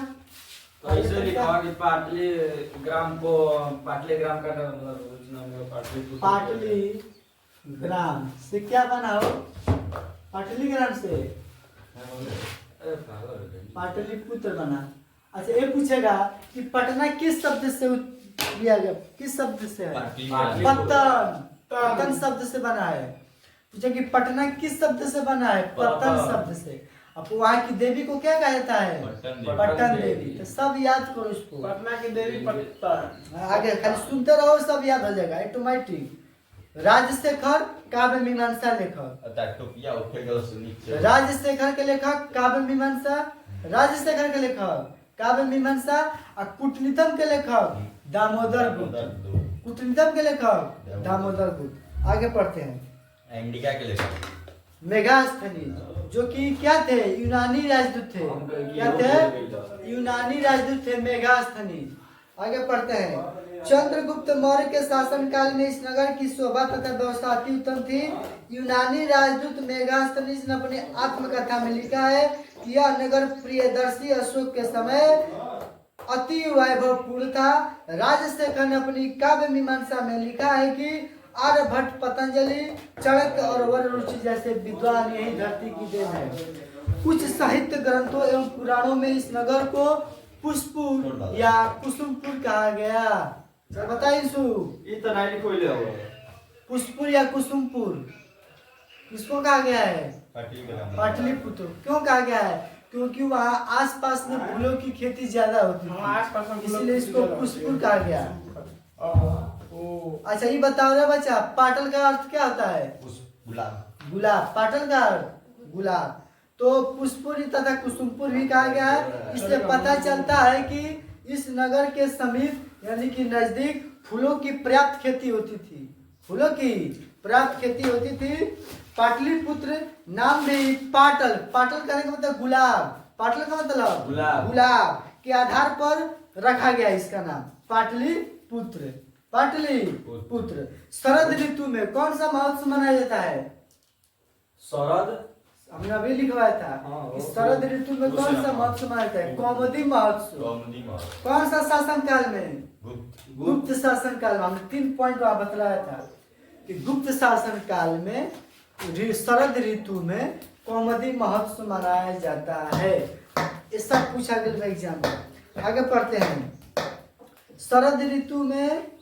तो ऐसे लिखा कि पाटली ग्राम को, पाटली ग्राम का पाटली ग्राम से क्या बना हो? पाटली ग्राम से पाटलिपुत्र बना। अच्छा, ये पूछेगा कि पटना किस शब्द से लिया गया? किस शब्द से है? पतन। पतन शब्द से बना है। पूछे कि पटना किस शब्द से बना है? पतन शब्द से। अब वहाँ की देवी को क्या कहा जाता है? पट्टन देवी। पट्टन देवी। तो सब याद करो इसको। पटना की देवी पट्टन। आगे खाली सुनते रहो, सब याद हो जाएगा ऑटोमेटिक। राजशेखर काव्य मीमांसा लेखक। टोपिया उठेगा उससे नीचे। राजशेखर के लेखक काव्य मीमांसा, राजशेखर के लेखक काव्य मीमांसा। और कूटनीतम के लेखक दामोदर गुप्त। कूटनीतम के लेखक दामोदर गुप्त। आगे पढ़ते हैं। इंडिका के लेखक मेगास्थनीज, जो कि क्या थे? यूनानी राजदूत थे। क्या थे? यूनानी राजदूत थे मेगास्थनीज। आगे पढ़ते हैं। चंद्रगुप्त मौर्य के शासन काल में इस नगर की शोभा तथा व्यवस्था अति उत्तम थी। यूनानी राजदूत मेगास्थनीज ने अपनी आत्मकथा में लिखा है कि यह नगर प्रियदर्शी अशोक के समय अति वैभवपूर्ण था। राजशेखर ने अपनी काव्य मीमांसा में लिखा है कि आर्यभट्ट, पतंजलि, चाणक्य और वररुचि जैसे विद्वान यही धरती की देन है। कुछ साहित्य ग्रंथों एवं पुराणों में इस नगर को पुष्पुर या कुसुमपुर कहा गया। सर बताइए सु, ये तो नहीं कोई ले हो। पुष्पुर या कुसुमपुर किसको कहा गया है? पाटलिपुत्र। क्यों कहा गया है? क्योंकि वहाँ आसपास में फूलों की खेती ज्यादा होती है, इसलिए इसको पुष्पुर कहा गया। अच्छा ये बताओ रे बच्चा, पाटल का अर्थ क्या होता है? गुलाब। गुलाब। पाटल का अर्थ गुलाब। तो पुष्पुर तथा कुसुमपुर भी कहा गया है। इससे पता चलता है कि इस नगर के समीप यानी कि नजदीक फूलों की पर्याप्त खेती होती थी। फूलों की पर्याप्त खेती होती थी। पाटलिपुत्र नाम भी पाटल, पाटल कहने का मतलब गुलाब, पाटल का मतलब गुलाब। गुलाब के आधार पर रखा गया इसका नाम पाटलिपुत्र। पाटलिपुत्र। शरद ऋतु में कौन सा महोत्सव मनाया जाता है? शरद हमने अभी लिखवाया था कि शरद ऋतु में कौन सा महोत्सव मनाया जाता है? कौमुदी महोत्सव। कौन सा शासन काल में? गुप्त शासन काल में। हमने 3 पॉइंट वहां बतलाया था कि गुप्त शासन काल में शरद ऋतु में कौमुदी महोत्सव मनाया जाता है। ये सब पूछा गया एग्जाम में। आगे पढ़ते हैं। शरद ऋतु में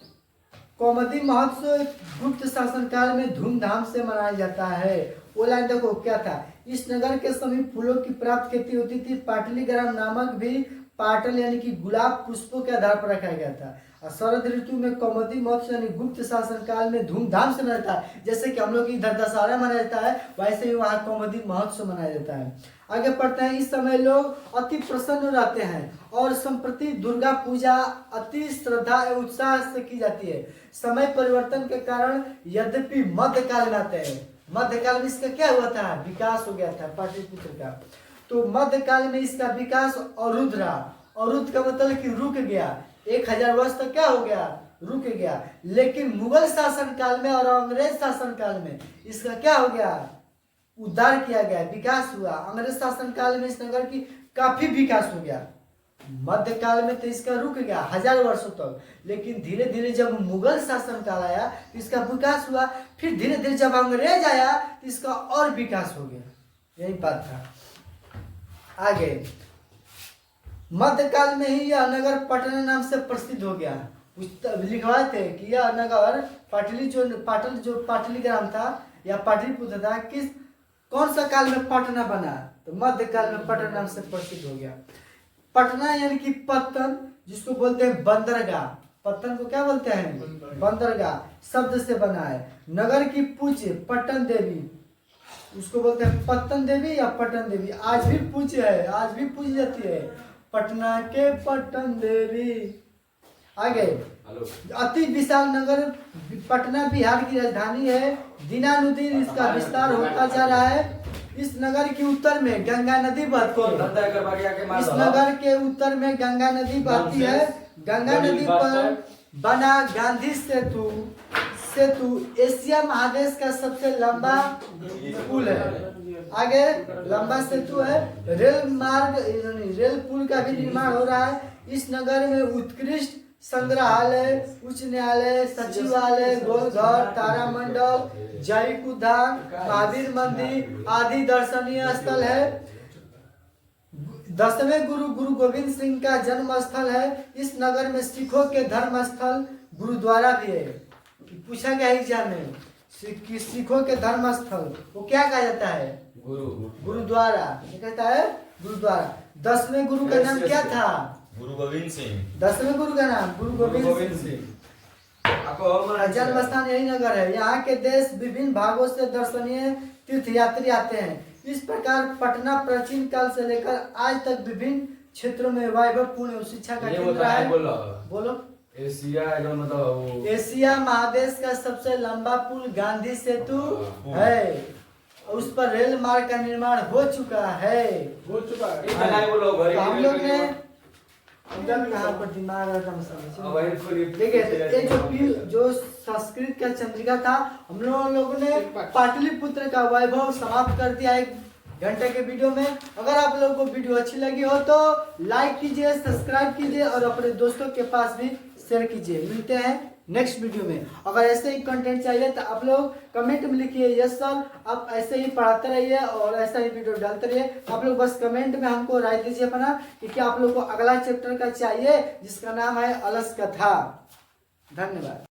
कौमुदी महोत्सव गुप्त शासन काल में धूमधाम से मनाया जाता है। वो लाइन देखो क्या था? इस नगर के समीप फूलों की प्राप्त खेती होती थी। पाटलीग्राम नामक भी पाटल यानी कि गुलाब पुष्पों के आधार पर रखा गया था। और शरद ऋतु में कौमुदी महोत्सव यानी गुप्त शासन काल में धूमधाम से मनाता है। जैसे कि हम लोग इधर दशहरा मनाया जाता है, वैसे ही वहाँ कौमुदी महोत्सव मनाया जाता है। आगे पढ़ते हैं। इस समय लोग अति प्रसन्न रहते हैं और संप्रति दुर्गा पूजा अति श्रद्धा एवं उत्साह से की जाती है। समय परिवर्तन के कारण यद्यपि मध्यकाल में आते हैं। मध्यकाल में इसका क्या हुआ था? विकास हो गया था पाटलिपुत्र का। तो मध्यकाल में इसका विकास अवरुद्ध रहा। अवरुद्ध का मतलब कि रुक गया। 1000 वर्ष तक क्या हो गया? रुक गया। लेकिन मुगल शासन काल में और अंग्रेज शासन काल में इसका क्या हो गया? उद्धार किया गया, विकास हुआ। अंग्रेज शासन काल में इस नगर की काफी विकास हो गया। मध्यकाल में तो इसका रुक गया 1000 वर्षों तक, लेकिन धीरे धीरे जब मुगल शासन काल आया तो इसका विकास हुआ। फिर धीरे धीरे जब अंग्रेज आया तो इसका और विकास हो गया। यही बात था। आगे मध्यकाल में ही यह नगर पटना नाम से प्रसिद्ध हो गया। लिखवाए थे कि यह नगर पाटल पाटलीग्राम था या पाटलिपुत्र था, कौन सा काल में पटना बना? तो मध्यकाल में पटना नाम से प्रसिद्ध हो गया। पटना यानी कि पत्तन, जिसको बोलते हैं बंदरगाह। पत्तन को क्या बोलते हैं? बंदरगाह शब्द से बना है। नगर की पूज्य पट्टन देवी, उसको बोलते हैं पत्तन देवी या पट्टन देवी। आज भी पूज्य है, आज भी पूजी जाती है पटना के पट्टन देवी। आगे अति विशाल नगर पटना बिहार की राजधानी है। दिनानुदिन इसका विस्तार होता जा रहा है। इस नगर के उत्तर में गंगा नदी बहती है। इस नगर के उत्तर में गंगा नदी बहती है। गंगा नदी पर बना गांधी सेतु एशिया महादेश का सबसे लंबा पुल है। आगे लंबा सेतु है। रेल पुल का भी निर्माण हो रहा है। इस नगर में उत्कृष्ट संग्रहालय, उच्च न्यायालय, सचिवालय, गोलघर, तारामंडल, जैविक उद्यान, महावीर मंदिर आदि दर्शनीय स्थल है। 10वें गुरु गोविंद सिंह का जन्म स्थल है। इस नगर में सिखों के धर्म स्थल गुरुद्वारा भी है। पूछा गया एग्जाम में सिखों के धर्म स्थल वो क्या कहा जाता है? गुरु गुरुद्वारा। ये कहता है गुरुद्वारा। 10वें गुरु का नाम क्या था? गुरु गोविंद सिंह। 10वें गुरु का नाम गुरु गोविंद सिंह। आपको और मालूम है? जन्म स्थान यही नगर है। यहाँ के देश विभिन्न भागों से दर्शनीय तीर्थ यात्री आते हैं। इस प्रकार पटना प्राचीन काल से लेकर आज तक विभिन्न क्षेत्रों में वैभवपूर्ण शिक्षा का ये केंद्र होता है, है। बोलो बोलो। एशिया जो मतलब वो एशिया महादेश का सबसे लंबा पुल गांधी सेतु है। उस पर रेल मार्ग का निर्माण हो चुका है। हो चुका है। ये बनाए बोलो तो हम लोग ने अंदर में कहाँ पर दिमाग रखा मसाला। अब वही खुली देखिए जो संस्कृत का चंद्रिका था, हम लोगों ने पाटलिपुत्र का वैभव समाप्त कर दिया एक घंटे के वीडियो में। अगर आप लोगों को वीडियो अच्छी लगी हो तो लाइक कीजिए, सब्सक्राइब कीजिए और अपने दोस्तों के पास भी शेयर कीजिए। मिलते हैं नेक्स्ट वीडियो में। अगर ऐसे ही कंटेंट चाहिए तो आप लोग कमेंट में लिखिए यस सर, आप ऐसे ही पढ़ाते रहिए और ऐसा ही वीडियो डालते रहिए। आप लोग बस कमेंट में हमको राय दीजिए अपना कि क्या आप लोग को अगला चैप्टर का चाहिए जिसका नाम है अलस कथा। धन्यवाद।